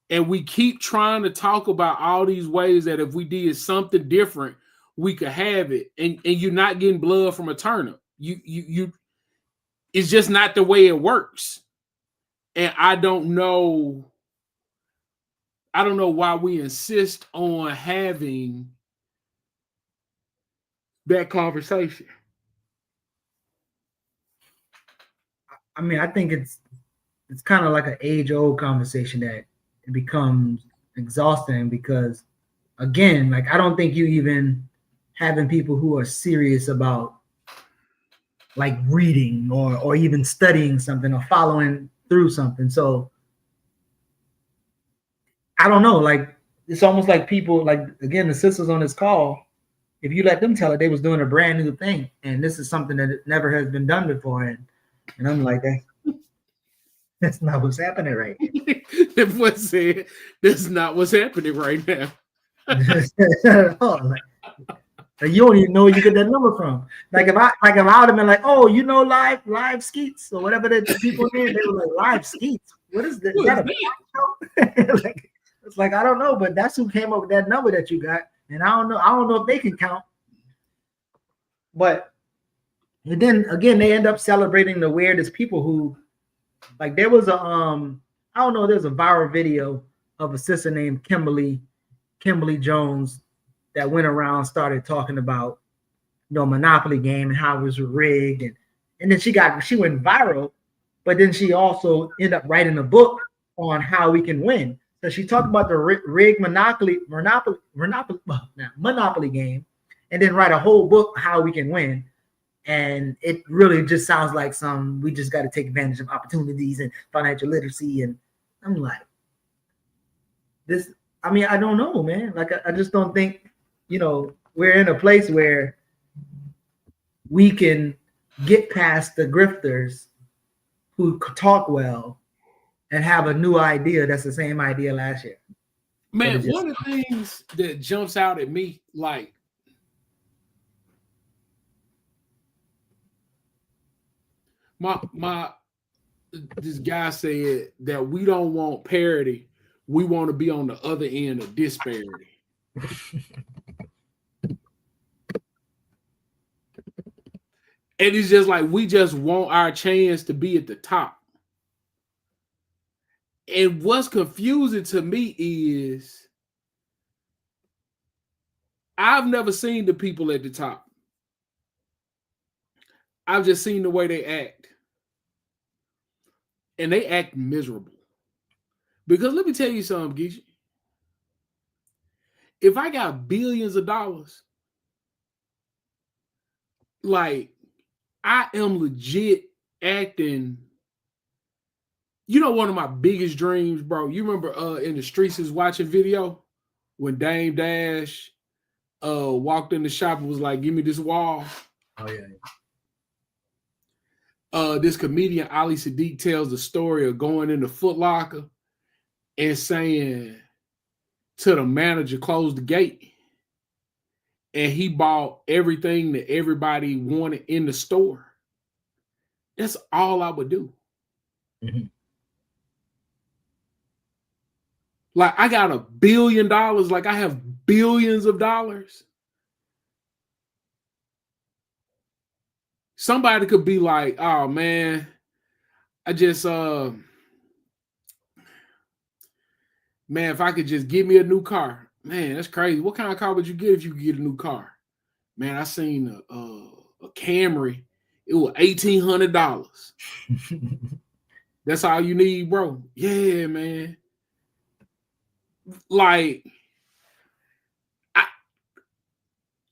And we keep trying to talk about all these ways that if we did something different, we could have it. And you're not getting blood from a turnip. You it's just not the way it works. And I don't know why we insist on having that conversation. I mean, I think it's kind of like an age-old conversation that it becomes exhausting because, again, like I don't think you even having people who are serious about like reading or even studying something or following through something. So I don't know, like it's almost like people, like again, the sisters on this call, if you let them tell it, they was doing a brand new thing, and this is something that never has been done before, and I'm like, that's not what's happening right now. That's not what's happening right now. Like, you don't even know where you get that number from. Like if I would have been like, oh, you know, live skeets or whatever the people name, they were like, live skeets. What is this? Like, it's like I don't know, but that's who came up with that number that you got, and I don't know if they can count. But and then again, they end up celebrating the weirdest people who, like, there was a I don't know, there's a viral video of a sister named Kimberly Jones that went around, started talking about, you know, Monopoly game and how it was rigged, and then she went viral, but then she also ended up writing a book on how we can win. So she talked about the rigged Monopoly game, and then write a whole book how we can win. And it really just sounds like we just got to take advantage of opportunities and financial literacy. And I'm like, this, I mean, I don't know, man. Like, I just don't think, you know, we're in a place where we can get past the grifters who talk well and have a new idea that's the same idea last year. Man, one of the things that jumps out at me, like, this guy said that we don't want parity. We want to be on the other end of disparity. And it's just like, we just want our chance to be at the top. And what's confusing to me is I've never seen the people at the top. I've just seen the way they act. And they act miserable. Because let me tell you something, Geisha. If I got billions of dollars, like, I am legit acting. You know, one of my biggest dreams, bro. You remember in the Streets is Watching video when Dame Dash walked in the shop and was like, "Give me this wall." Oh yeah. This comedian Ali Sadiq tells the story of going into Foot Locker and saying to the manager, "Close the gate." And he bought everything that everybody wanted in the store. That's all I would do. Mm-hmm. Like, I got $1 billion. Like, I have billions of dollars. Somebody could be like, "Oh man, I just Man, if I could just get me a new car, man, that's crazy. What kind of car would you get if you could get a new car? Man, I seen a Camry. It was $1,800. That's all you need, bro. Yeah, man. Like,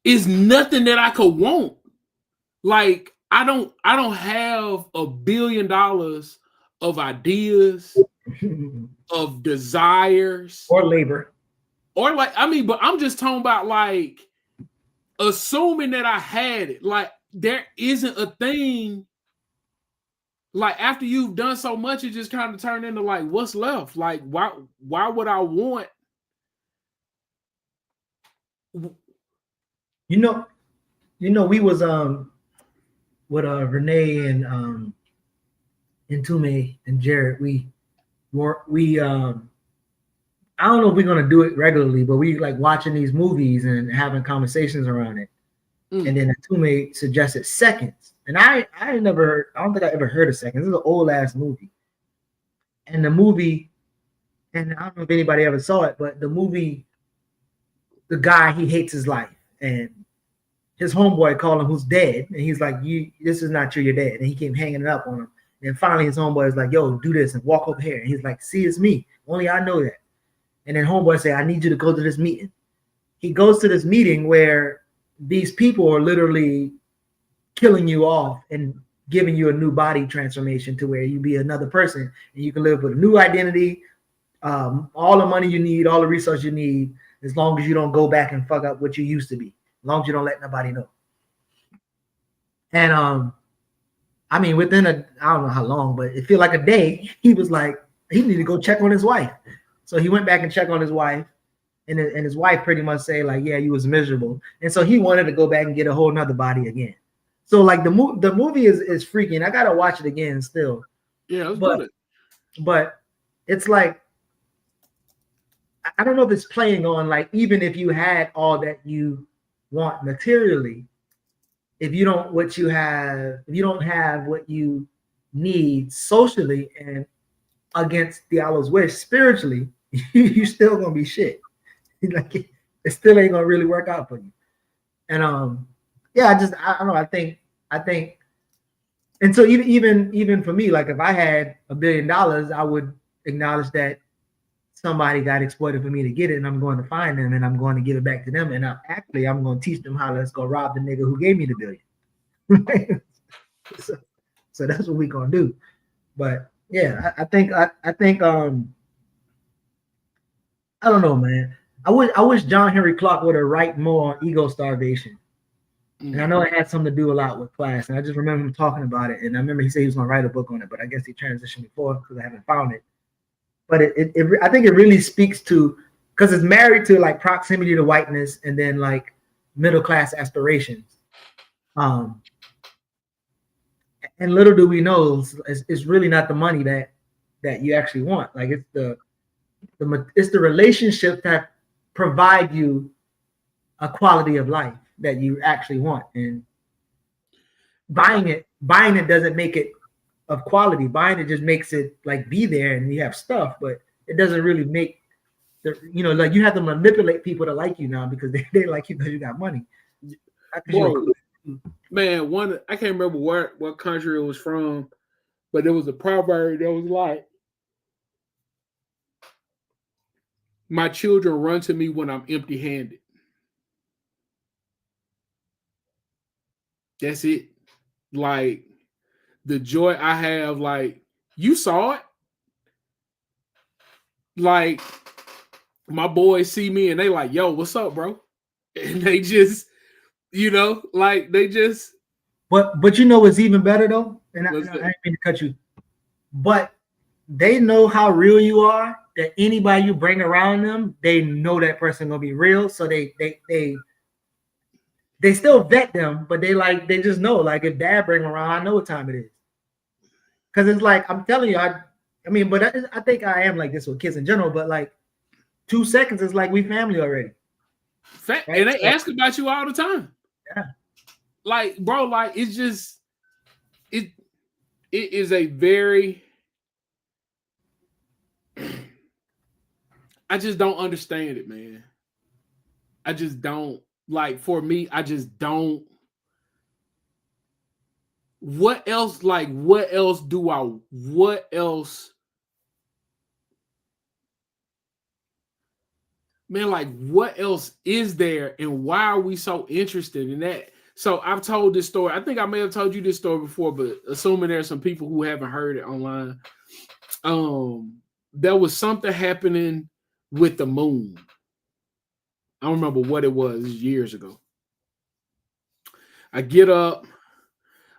it's nothing that I could want. Like, I don't have $1 billion of ideas, of desires, or labor, or like, I mean, but I'm just talking about like assuming that I had it. Like, there isn't a thing. Like, after you've done so much, it just kind of turned into like, what's left? Like, why would I want? You know, we was with Renee and Tume and Jared. We I don't know if we're gonna do it regularly, but we like watching these movies and having conversations around it. And then Tume suggested Seconds, and I never heard. I don't think I ever heard of Seconds. This is an old ass movie, and the movie, and I don't know if anybody ever saw it, but the movie, the guy, he hates his life, and his homeboy called him who's dead, and he's like, this is not you're dead, and he came hanging it up on him. And finally his homeboy is like, yo, do this and walk over here, and he's like, see, it's me, only I know that. And then homeboy say, I need you to go to this meeting. He goes to this meeting where these people are literally killing you off and giving you a new body transformation to where you be another person and you can live with a new identity, all the money you need, all the resources you need, as long as you don't go back and fuck up what you used to be, as long as you don't let nobody know. And I mean, within I don't know how long, but it feel like a day, he was like, he needed to go check on his wife. So he went back and checked on his wife. And his wife pretty much say like, yeah, you was miserable. And so he wanted to go back and get a whole nother body again. So like the movie is freaking. I gotta watch it again still. Yeah, let's do it. But it's like, I don't know if it's playing on like, even if you had all that you want materially, if you don't have what you need socially and against Diallo's wish spiritually, you still gonna be shit. Like it still ain't gonna really work out for you. And yeah, I don't know. I think, and so even for me, like if I had $1 billion, I would acknowledge that somebody got exploited for me to get it, and I'm going to find them and I'm going to give it back to them. And I'm going to teach them how to go rob the nigga who gave me the $1 billion. so that's what we gonna do. But yeah, I think I don't know, man. I wish John Henry Clark would have write more on ego starvation. And I know it had something to do a lot with class. And I just remember him talking about it. And I remember he said he was going to write a book on it, but I guess he transitioned before because I haven't found it. But I think it really speaks to, because it's married to like proximity to whiteness and then like middle class aspirations. And little do we know, it's really not the money that you actually want. Like it's the relationship that provide you a quality of life that you actually want. And buying it doesn't make it of quality. Buying it just makes it like be there and you have stuff, but it doesn't really make like you have to manipulate people to like you now because they like you because you got money. Bro, man, I can't remember what country it was from, but there was a proverb that was like, my children run to me when I'm empty-handed. That's it. Like the joy I have, like you saw it. Like my boys see me and they like, yo, what's up, bro? And they just, like they just. But you know what's even better though? And I didn't mean to cut you. But they know how real you are, that anybody you bring around them, they know that person gonna be real. So they still vet them, but they just know, like if dad bring them around, I know what time it is. Cause it's like, I'm telling you, but I think I am like this with kids in general, but like 2 seconds is like we family already. Right? And they ask about you all the time. Yeah. Like, bro, like it's just, it is a very, I just don't understand it, man. I just don't. Like, for me, I just don't. What else? Like, what else do I? What else? Man, like, what else is there, and why are we so interested in that? So I've told this story. I think I may have told you this story before, but assuming there's some people who haven't heard it online, there was something happening with the moon. I don't remember what it was years ago. I get up,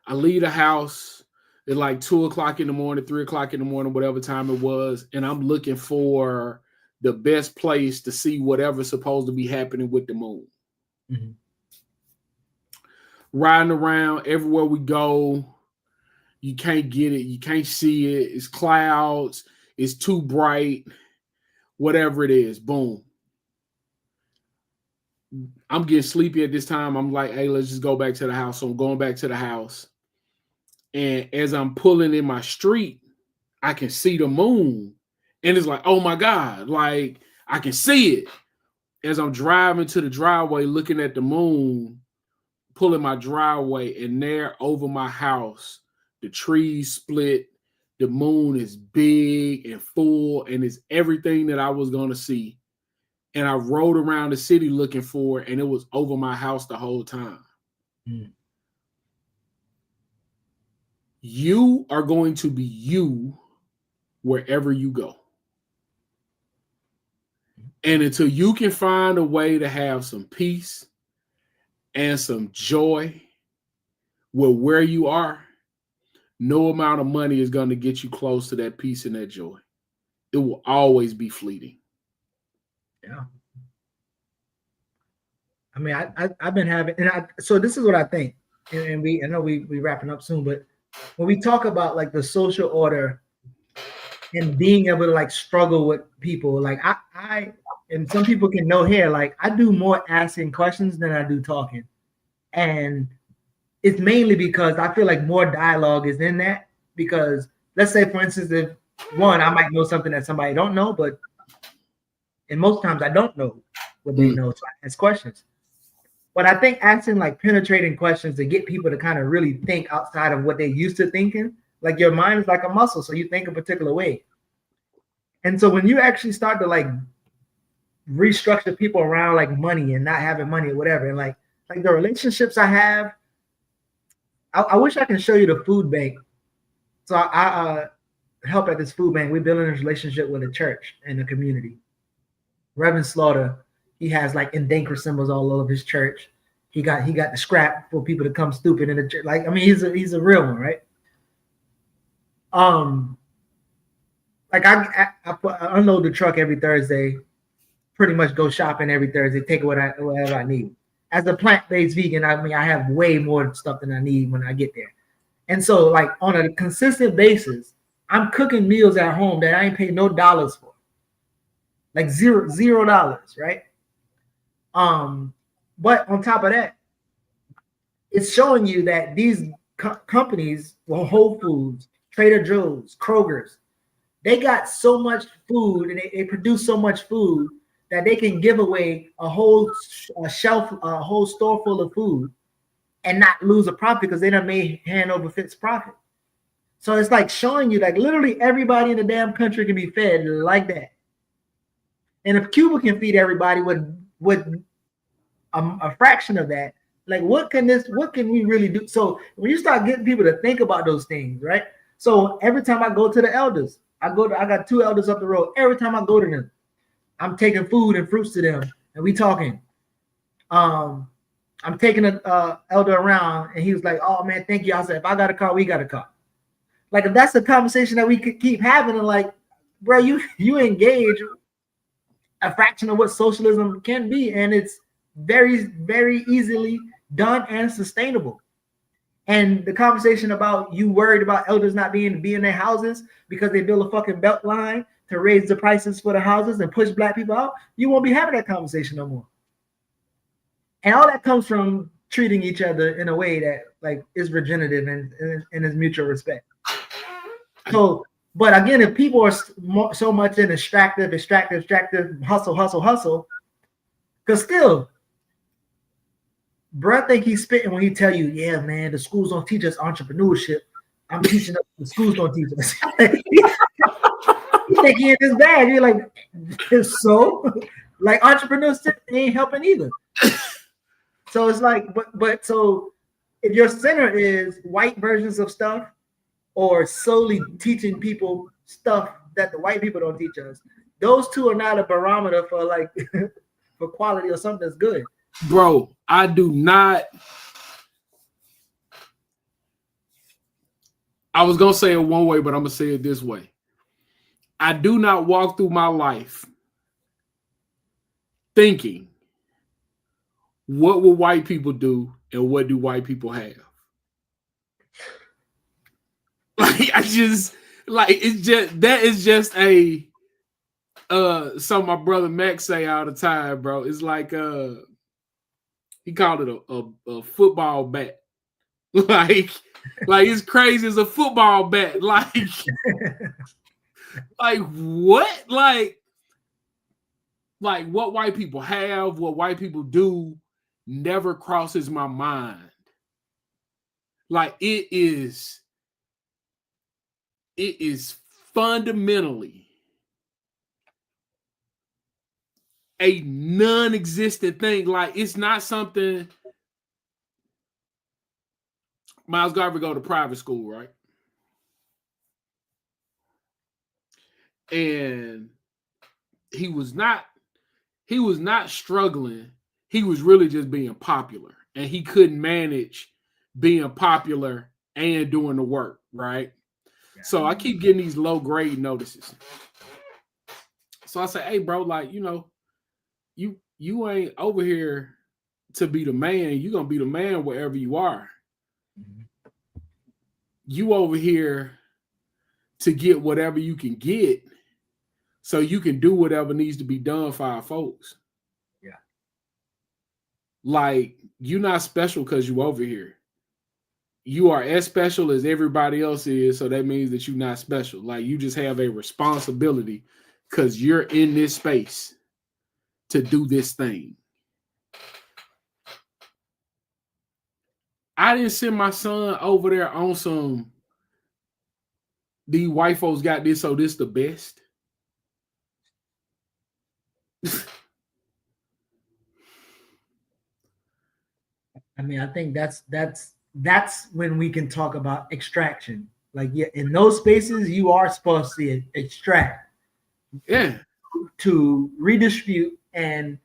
I leave the house at like 2 o'clock in the morning, 3 o'clock in the morning, whatever time it was, and I'm looking for the best place to see whatever's supposed to be happening with the moon. Mhm. Riding around everywhere we go, you can't get it, you can't see it. It's clouds, it's too bright, whatever it is. Boom. I'm getting sleepy at this time. I'm like, hey, let's just go back to the house. So I'm going back to the house. And as I'm pulling in my street, I can see the moon. And it's like, oh my God, like I can see it. As I'm driving to the driveway, looking at the moon, pulling my driveway, and there over my house, the trees split. The moon is big and full, and it's everything that I was going to see. And I rode around the city looking for it, and it was over my house the whole time. Mm. You are going to be you wherever you go. And until you can find a way to have some peace and some joy with where you are, no amount of money is going to get you close to that peace and that joy. It will always be fleeting. Yeah. I mean, I've been having, so this is what I think, and I know we wrapping up soon, but when we talk about like the social order and being able to like struggle with people, like I and some people can know here, like I do more asking questions than I do talking, and it's mainly because I feel like more dialogue is in that. Because let's say, for instance, if one, I might know something that somebody don't know, but and most times I don't know what they know, so I ask questions. But I think asking like penetrating questions to get people to kind of really think outside of what they used to thinking, like your mind is like a muscle, so you think a particular way. And so when you actually start to like restructure people around like money and not having money or whatever, and like the relationships I have, I wish I can show you the food bank. So I help at this food bank. We're building a relationship with a church and the community. Reverend Slaughter, he has like endangered symbols all over his church. He got the scrap for people to come stupid in the church. Like, I mean, he's a real one, right? Like I unload the truck every Thursday, pretty much go shopping every Thursday, take whatever I need. As a plant-based vegan, I mean, I have way more stuff than I need when I get there. And so, like, on a consistent basis, I'm cooking meals at home that I ain't paid no dollars for. Like $0, right? But on top of that, it's showing you that these companies, well, Whole Foods, Trader Joe's, Kroger's, they got so much food and they produce so much food that they can give away a whole store full of food and not lose a profit because they done made hand over fist profit. So it's like showing you like literally everybody in the damn country can be fed like that. And if Cuba can feed everybody with a fraction of that, like what can we really do? So when you start getting people to think about those things, right? So every time I go to the elders, I got 2 elders up the road. Every time I go to them, I'm taking food and fruits to them, and we talking. I'm taking an elder around, and he was like, "Oh man, thank you." I said, "If I got a car, we got a car." Like if that's the conversation that we could keep having, and like, bro, you engage a fraction of what socialism can be, and it's very, very easily done and sustainable. And the conversation about you worried about elders not being in their houses because they build a fucking belt line to raise the prices for the houses and push black people out, you won't be having that conversation no more. And all that comes from treating each other in a way that like is regenerative and is mutual respect. So But again, if people are so much in extractive, hustle, because still, bruh think he's spitting when he tell you, yeah, man, the schools don't teach us entrepreneurship. I'm teaching us, the schools don't teach us. You think he in this bag. You're like, so? Like, entrepreneurship ain't helping either. So it's like, but so if your center is white versions of stuff or solely teaching people stuff that the white people don't teach us, those two are not a barometer for like for quality or something that's good. Bro, I do not. I was gonna say it one way, but I'm gonna say it this way. I do not walk through my life thinking, what will white people do and what do white people have? Like, I just, like, it's just, that is just a, something my brother Max say all the time, bro. It's like, he called it a football bat. like it's crazy as a football bat. Like what? Like what white people have, what white people do never crosses my mind. Like it is fundamentally a non-existent thing. Like it's not something. Miles Garvey go to private school, right? And he was not struggling. He was really just being popular. And he couldn't manage being popular and doing the work, right? Yeah. So I keep getting these low grade notices. So I say, hey, bro, like, you know, you ain't over here to be the man. You're going to be the man wherever you are. Mm-hmm. You over here to get whatever you can get so you can do whatever needs to be done for our folks. Yeah. Like, you're not special because you over here. You are as special as everybody else is, so that means that you're not special. Like, you just have a responsibility because you're in this space to do this thing. I didn't send my son over there on some, these white folks got this, so this the best. I mean, I think that's when we can talk about extraction. Like, yeah, in those spaces, you are supposed to extract, yeah, to redistribute and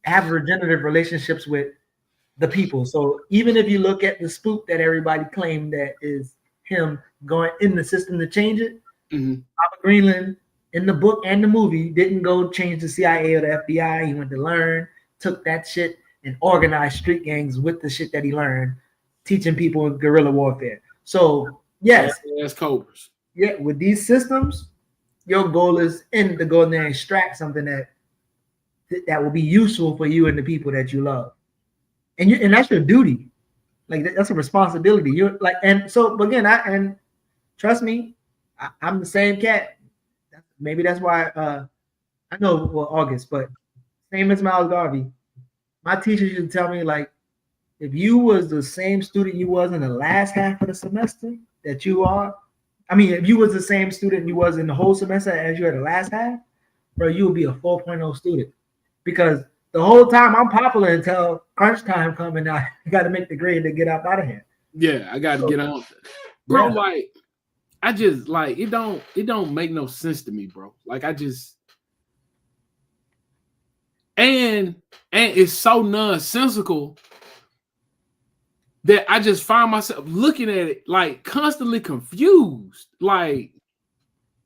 have regenerative relationships with the people. So even if you look at the spook that everybody claimed that is him going in the system to change it, Papa Greenland in the book and the movie didn't go change the CIA or the FBI. He went to learn, took that shit and organized street gangs with the shit that he learned, teaching people guerrilla warfare. So yes, as cobras. Yeah, with these systems, your goal is to go in there and extract something that will be useful for you and the people that you love, and that's your duty. Like, that's a responsibility. You're like, and so again, and trust me, I'm the same cat. Maybe that's why I know, well, August, but same as Miles Garvey. My teachers used to tell me, like, if you was the same student you was in the last half of the semester that you are, I mean, if you was the same student you was in the whole semester as you are the last half, bro, you would be a 4.0 student. Because the whole time I'm popular until crunch time coming out, you got to make the grade to get out of here. Yeah, I got to get out. Bro, yeah. Like, I just, like, it don't make no sense to me, bro. Like, I just, and it's so nonsensical that I just find myself looking at it like constantly confused. Like,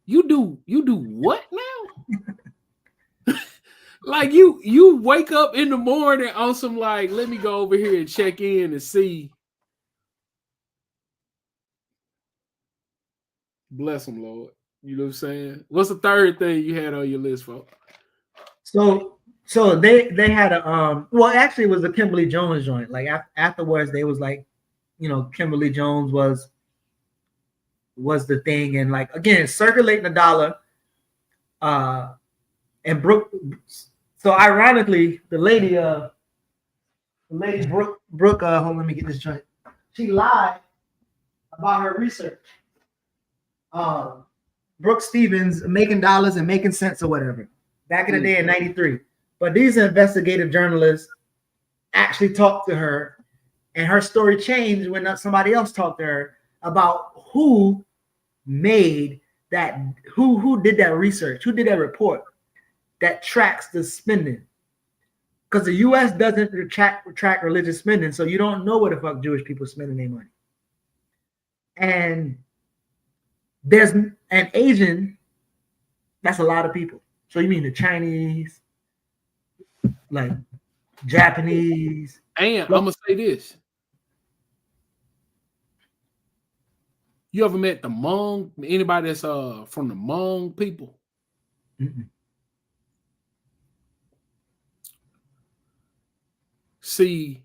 you do what now? Like, you wake up in the morning on some, like, let me go over here and check in and see. Bless them, Lord. You know what I'm saying? What's the third thing you had on your list, folks? So they had a well, actually it was the Kimberly Jones joint. Like afterwards they was like, you know, Kimberly Jones was was the thing, and like again, circulating the dollar. And Brooke. So ironically, the lady Brooke. Hold on, let me get this joint. She lied about her research. Brooke Stevens making dollars and making cents or whatever back in the day in '93. But these investigative journalists actually talked to her, and her story changed when somebody else talked to her about who made that, who did that research, who did that report that tracks the spending. Because the U.S. doesn't track religious spending, so you don't know what the fuck Jewish people spending their money. And there's an Asian, that's a lot of people. So you mean the Chinese, like Japanese. And I'm gonna say this. You ever met the Hmong? Anybody that's from the Hmong people? Mm-mm. See,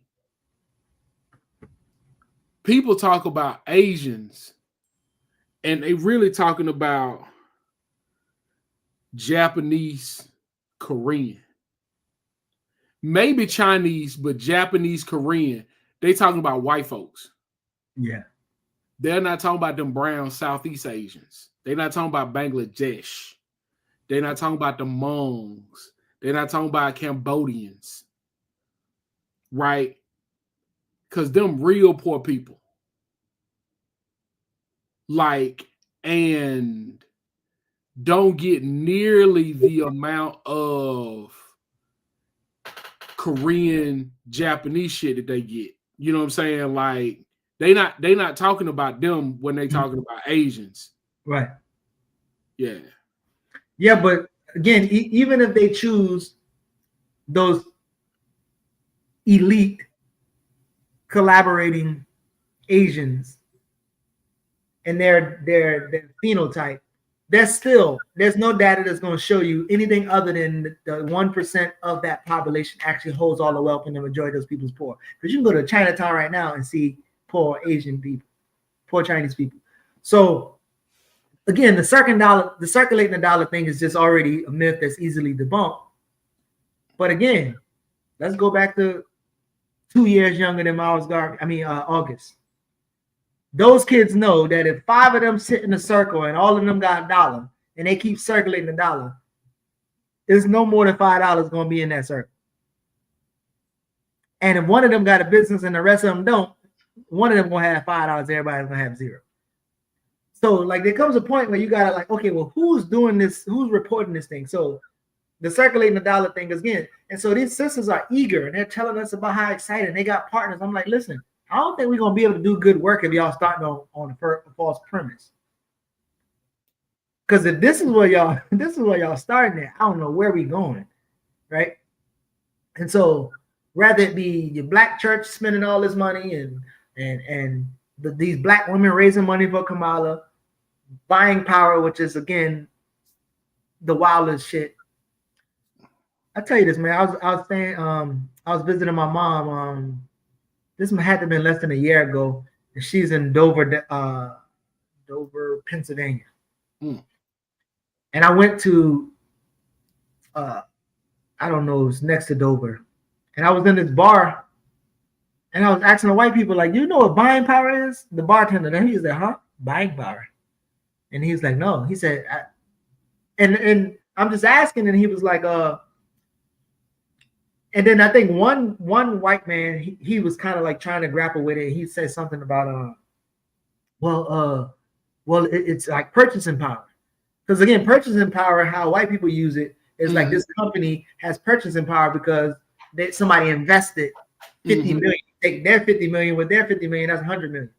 people talk about Asians, and they really talking about Japanese, Korean, maybe Chinese, but Japanese, Korean. They talking about white folks. Yeah. They're not talking about them brown Southeast Asians. They're not talking about Bangladesh. They're not talking about the Hmongs. They're not talking about Cambodians. Right? Because them real poor people. Like, and don't get nearly the amount of Korean, Japanese shit that they get. You know what I'm saying? Like, they not talking about them when they talking about Asians. Right. Yeah. Yeah, but again, even if they choose those elite collaborating Asians and their phenotype, there's no data that's going to show you anything other than the 1% of that population actually holds all the wealth and the majority of those people's poor. Because you can go to Chinatown right now and see poor Asian people, poor Chinese people. So again, the circulating the dollar thing is just already a myth that's easily debunked. But again, let's go back to 2 years younger than August. Those kids know that if 5 of them sit in a circle and all of them got a dollar and they keep circulating the dollar, there's no more than $5 going to be in that circle. And if one of them got a business and the rest of them don't, one of them going to have $5, everybody's going to have 0. So like there comes a point where you got to like, okay, well, who's doing this? Who's reporting this thing? So the circulating the dollar thing again. And so these sisters are eager and they're telling us about how excited they got partners. I'm like, listen, I don't think we're going to be able to do good work if y'all starting on a false premise. Because if this is where y'all starting at, I don't know where we going, right? And so rather it be your black church spending all this money and these black women raising money for Kamala, buying power, which is again the wildest shit. I tell you this, man. I was visiting my mom. This had to have been less than a year ago, and she's in Dover, Pennsylvania. And I went to, I don't know, it was next to Dover, and I was in this bar, and I was asking the white people, like, you know what buying power is? The bartender, then he was like, huh? Buying power. And he was like, no. He said, and I'm just asking, and he was like, and then I think one white man, he was kind of like trying to grapple with it. He said something about, it's like purchasing power. Because again, purchasing power, how white people use it is like this company has purchasing power because somebody invested 50 million. Take their 50 million with their 50 million, that's 100 million.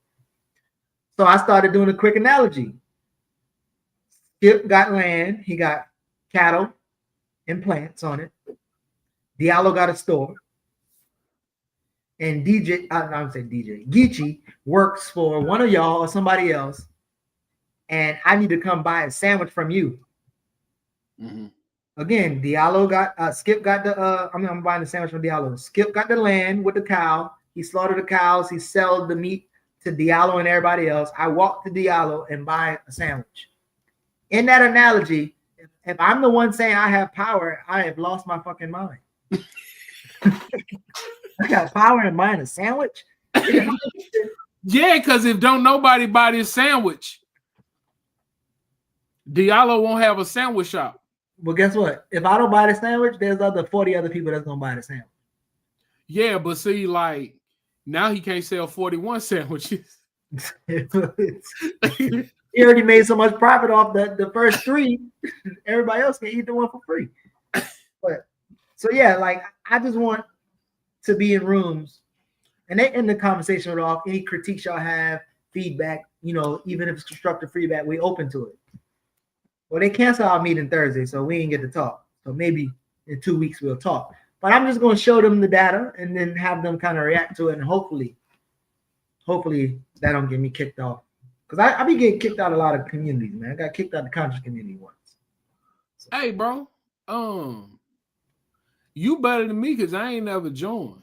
So I started doing a quick analogy. Skip got land, he got cattle and plants on it. Diallo got a store. And Geechee works for one of y'all or somebody else. And I need to come buy a sandwich from you. Again, Diallo got Skip got the I'm buying the sandwich from Diallo. Skip got the land with the cow. He slaughtered the cows, he sold the meat to Diallo and everybody else. I walk to Diallo and buy a sandwich. In that analogy, if I'm the one saying I have power, I have lost my fucking mind. I got power in buying a sandwich? Yeah, because if don't nobody buy this sandwich, Diallo won't have a sandwich shop. Well, guess what? If I don't buy the sandwich, there's other 40 other people that's gonna buy the sandwich. Yeah, but see, like now he can't sell 41 sandwiches. He already made so much profit off the first 3. Everybody else can eat the one for free. But so yeah, like I just want to be in rooms and they end the conversation with off any critiques y'all have, feedback, you know, even if it's constructive feedback, we open to it. Well, they cancel our meeting Thursday, so we ain't get to talk. So maybe in 2 weeks we'll talk. But I'm just going to show them the data and then have them kind of react to it, and hopefully that don't get me kicked off. Because I be getting kicked out of a lot of communities, man. I got kicked out of the conscious community once. So. Hey, bro, you better than me because I ain't never joined.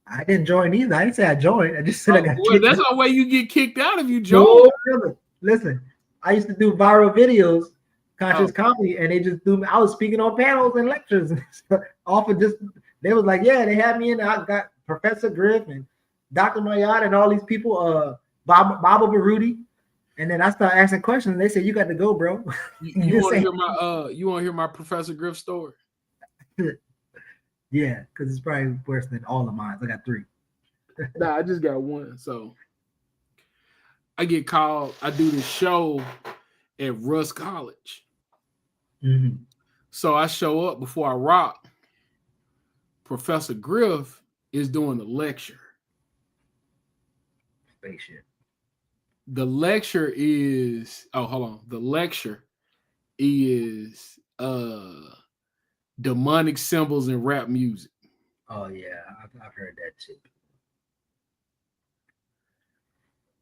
I didn't join either. I didn't say I joined. I just said I got kicked that's out. no way you get kicked out if you join. No, listen, I used to do viral videos, conscious comedy, and they just threw me. I was speaking on panels and lectures and stuff. Often just they was like, yeah, they had me in. I got Professor Griff and Dr. Mayad and all these people, Baba Baruti, and then I started asking questions. And they said, "You got to go, bro." You want to hear my you want to hear my Professor Griff story? Yeah, because it's probably worse than all of mine. I got 3. Nah, I just got 1. So I get called. I do this show at Russ College. Mm-hmm. So I show up before I rock. Professor Griff is doing a lecture. Spaceship. The lecture is The lecture is demonic symbols in rap music. Oh yeah, I've heard that shit.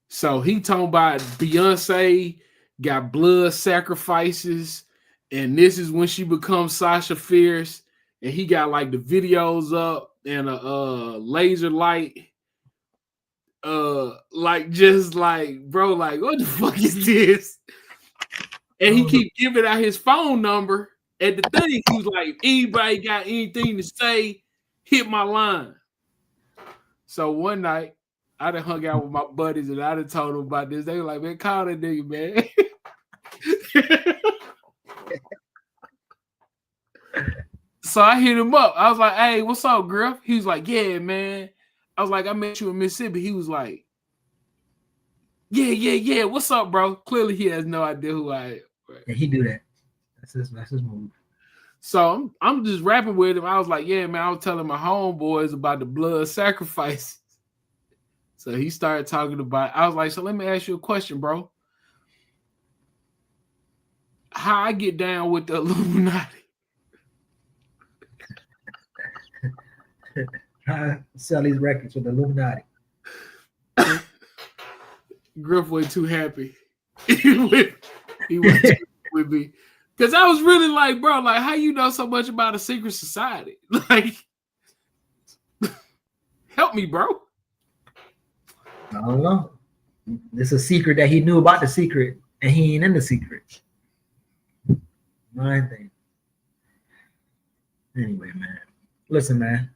So he talking about Beyonce got blood sacrifices, and this is when she becomes Sasha Fierce, and he got like the videos up and a laser light. Like just like, bro, like what the fuck is this? And he keep giving out his phone number. At the thing, he was like, anybody got anything to say, hit my line. So one night, I done hung out with my buddies and I done told them about this. They were like, man, call that nigga, man. So I hit him up. I was like, hey, what's up, Griff? He was like, yeah, man. I was like, I met you in Mississippi. He was like, yeah. What's up, bro? Clearly, he has no idea who I am. Right? Yeah, he do that. That's his move. So I'm just rapping with him. I was like, yeah, man, I was telling my homeboys about the blood sacrifices. So he started talking about it. I was like, so let me ask you a question, bro. How I get down with the Illuminati? Sell these records with the Illuminati. Griff wasn't too happy. he wasn't too with me. Because I was really like, bro, like, how you know so much about a secret society? Like, help me, bro. I don't know. It's a secret that he knew about the secret, and he ain't in the secret. My thing. Anyway, man. Listen, man.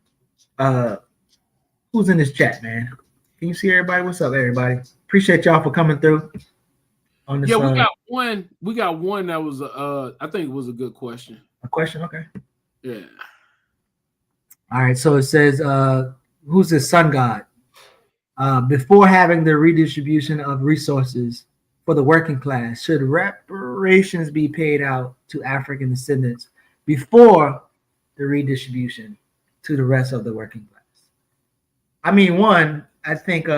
Who's in this chat, man? Can you see everybody? What's up, everybody? Appreciate y'all for coming through. On this, yeah, we got one. We got one that was I think it was a good question. A question, okay. Yeah. All right. So it says, who's the sun god? Before having the redistribution of resources for the working class, should reparations be paid out to African descendants before the redistribution to the rest of the working class? I mean, one, I think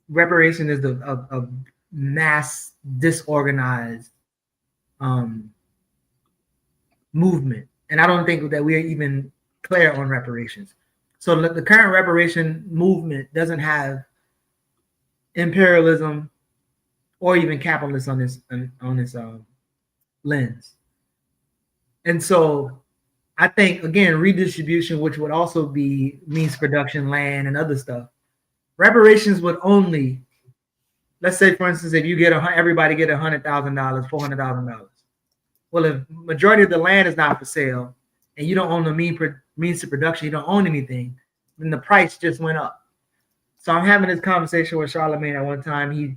reparation is a mass disorganized movement, and I don't think that we're even clear on reparations. So the current reparation movement doesn't have imperialism or even capitalism on its lens. And so I think, again, redistribution, which would also be means production, land, and other stuff, reparations would only, let's say, for instance, if you get everybody get $100,000, $400,000. Well, if majority of the land is not for sale, and you don't own the means of production, you don't own anything, then the price just went up. So I'm having this conversation with Charlemagne at one time. He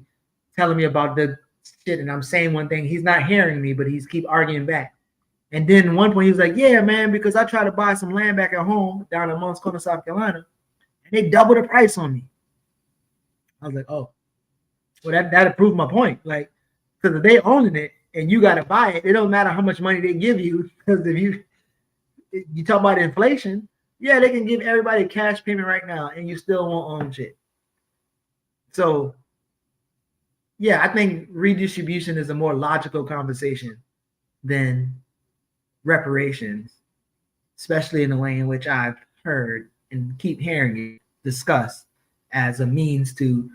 telling me about the shit, and I'm saying one thing. He's not hearing me, but he's keep arguing back. And then at one point he was like, "Yeah, man, because I tried to buy some land back at home down in Moncks Corner, South Carolina, and they doubled the price on me." I was like, "Oh, well, that proved my point. Like, because if they owning it and you got to buy it, it don't matter how much money they give you. Because if you talk about inflation, yeah, they can give everybody a cash payment right now, and you still won't own shit." So, yeah, I think redistribution is a more logical conversation than reparations, especially in the way in which I've heard and keep hearing it discussed as a means to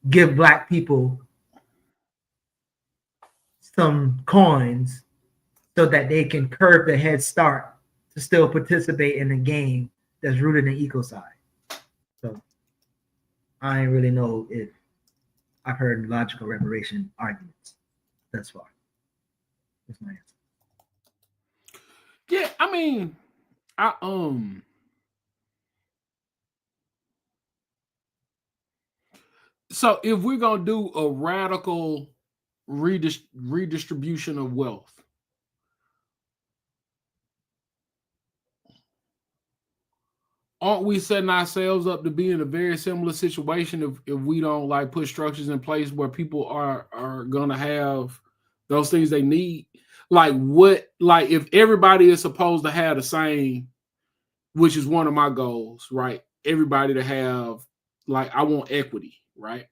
give Black people some coins so that they can curb the head start to still participate in the game that's rooted in ecocide. So I ain't really know if I've heard logical reparation arguments thus far. That's my answer. Yeah, I mean, so if we're gonna do a radical redistribution of wealth, aren't we setting ourselves up to be in a very similar situation if we don't like put structures in place where people are gonna have those things they need? Like if everybody is supposed to have the same, which is one of my goals, right? Everybody to have, like, I want equity, right?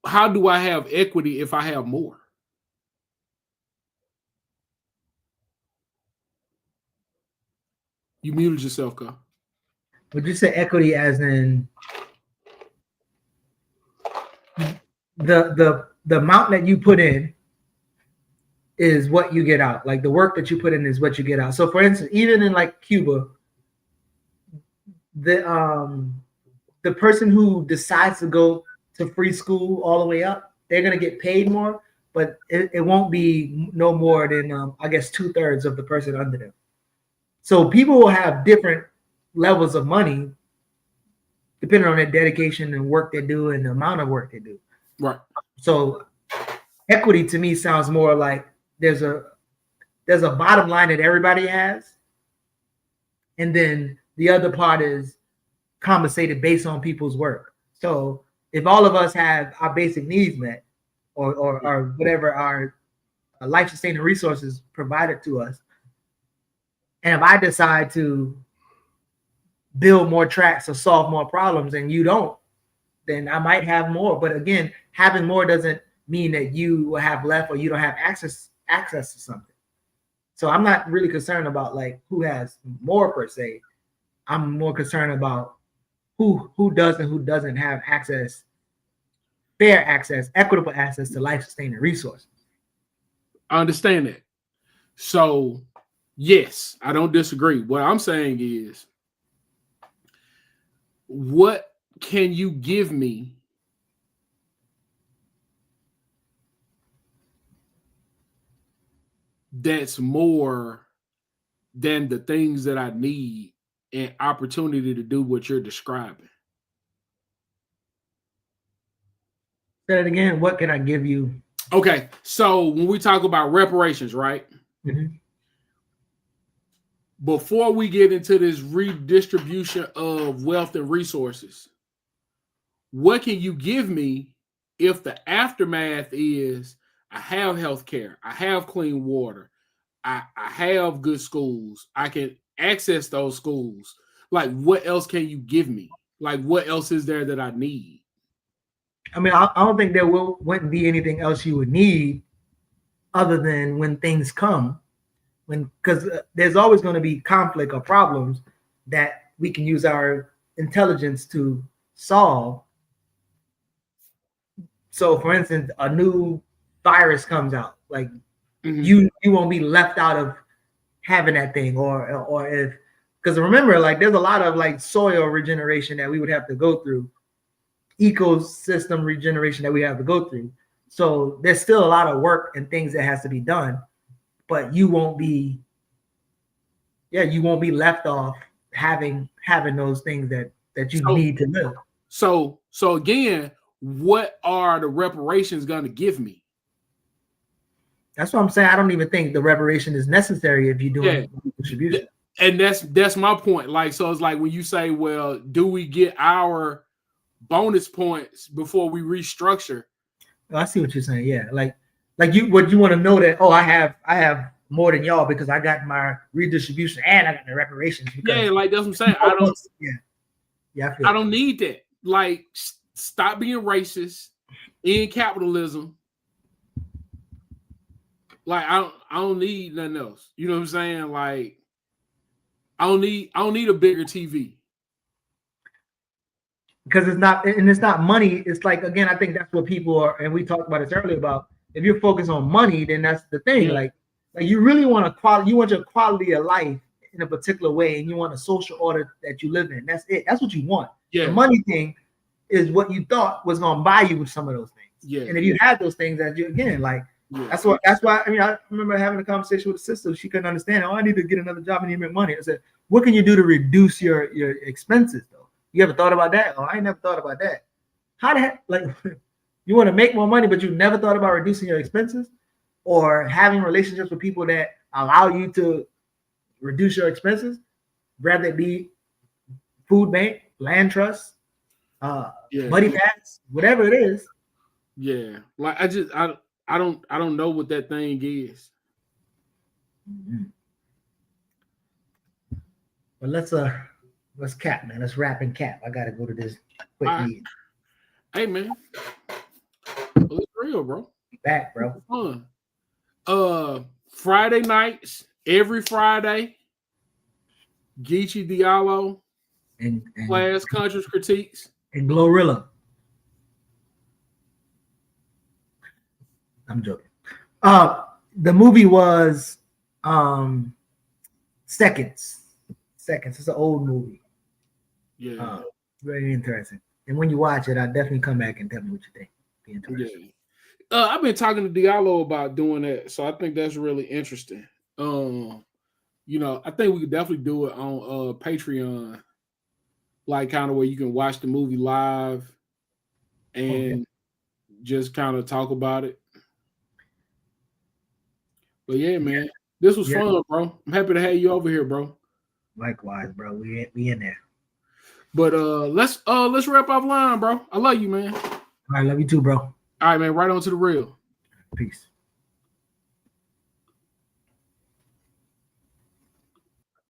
How do I have equity if I have more? You muted yourself, Carl. Would you say equity as in the amount that you put in is what you get out? Like the work that you put in is what you get out. So for instance, even in like Cuba, the person who decides to go to free school all the way up, they're gonna get paid more, but it won't be no more than I guess 2/3 of the person under them. So people will have different levels of money depending on their dedication and work they do and the amount of work they do. Right. So equity to me sounds more like there's a bottom line that everybody has, and then the other part is compensated based on people's work. So if all of us have our basic needs met, or whatever our life-sustaining resources provided to us, and if I decide to build more tracks or solve more problems and you don't, then I might have more. But again, having more doesn't mean that you will have left or you don't have access to something. So I'm not really concerned about like who has more per se. I'm more concerned about who does and who doesn't have access, fair access, equitable access to life-sustaining resources. I understand that. So yes, I don't disagree. What I'm saying is, what can you give me that's more than the things that I need and opportunity to do what you're describing? Say it again. What can I give you? Okay, so when we talk about reparations, right? Mm-hmm. Before we get into this redistribution of wealth and resources, what can you give me if the aftermath is I have health care, I have clean water, I have good schools, I can access those schools? Like, what else can you give me? Like, what else is there that I need? I mean, I don't think there wouldn't be anything else you would need other than when things come, because there's always going to be conflict or problems that we can use our intelligence to solve. So, for instance, a new virus comes out, like you won't be left out of having that thing, or if, because remember, like there's a lot of like soil regeneration that we would have to go through, ecosystem regeneration that we have to go through. So there's still a lot of work and things that has to be done, but you won't be left off having those things that you need to live. So again, what are the reparations going to give me? That's what I'm saying. I don't even think the reparation is necessary if you're doing distribution. And that's my point. Like, so it's like when you say, well, do we get our bonus points before we restructure? Oh, I see what you're saying. Yeah, like you want to know that, oh, I have more than y'all because I got my redistribution and I got the reparations. Yeah, like that's what I'm saying. I don't need that. Like, stop being racist in capitalism. Like, I don't need nothing else. You know what I'm saying? Like, I don't need a bigger TV. Because it's not money. It's like, again, I think that's what people are, and we talked about this earlier about, if you're focused on money, then that's the thing. Yeah. Like you really want you want your quality of life in a particular way, and you want a social order that you live in. That's it. That's what you want. Yeah. The money thing is what you thought was going to buy you some of those things. Yeah. And if you had those things, that you, again, like, yeah. That's why I mean, I remember having a conversation with a sister. She couldn't understand. Oh, I need to get another job and need to make money. I said, what can you do to reduce your expenses though? You ever thought about that? Oh, I ain't never thought about that. How the heck, like, you want to make more money, but you never thought about reducing your expenses or having relationships with people that allow you to reduce your expenses, whether it be food bank, land trust, buddy packs, whatever it is. Yeah, like I don't know what that thing is. Mm-hmm. But let's cap, man. Let's wrap and cap. I gotta go to this quick meeting. Hey, man. Well, it's real, bro. Back, bro. Fun. Friday nights, every Friday, Geechee Diallo and Class Conscious Critiques. And Glorilla. I'm joking. The movie was Seconds. It's an old movie. Yeah. Very interesting. And when you watch it, I'll definitely come back and tell me what you think. Be interesting. Yeah. I've been talking to Diallo about doing that, so I think that's really interesting. You know, I think we could definitely do it on Patreon, like kind of where you can watch the movie live and just kind of talk about it. But yeah, man, this was fun, bro. I'm happy to have you over here, bro. Likewise, bro. We in there. But let's wrap offline, bro. I love you, man. All right, love you too, bro. All right, man. Right on to the real. Peace.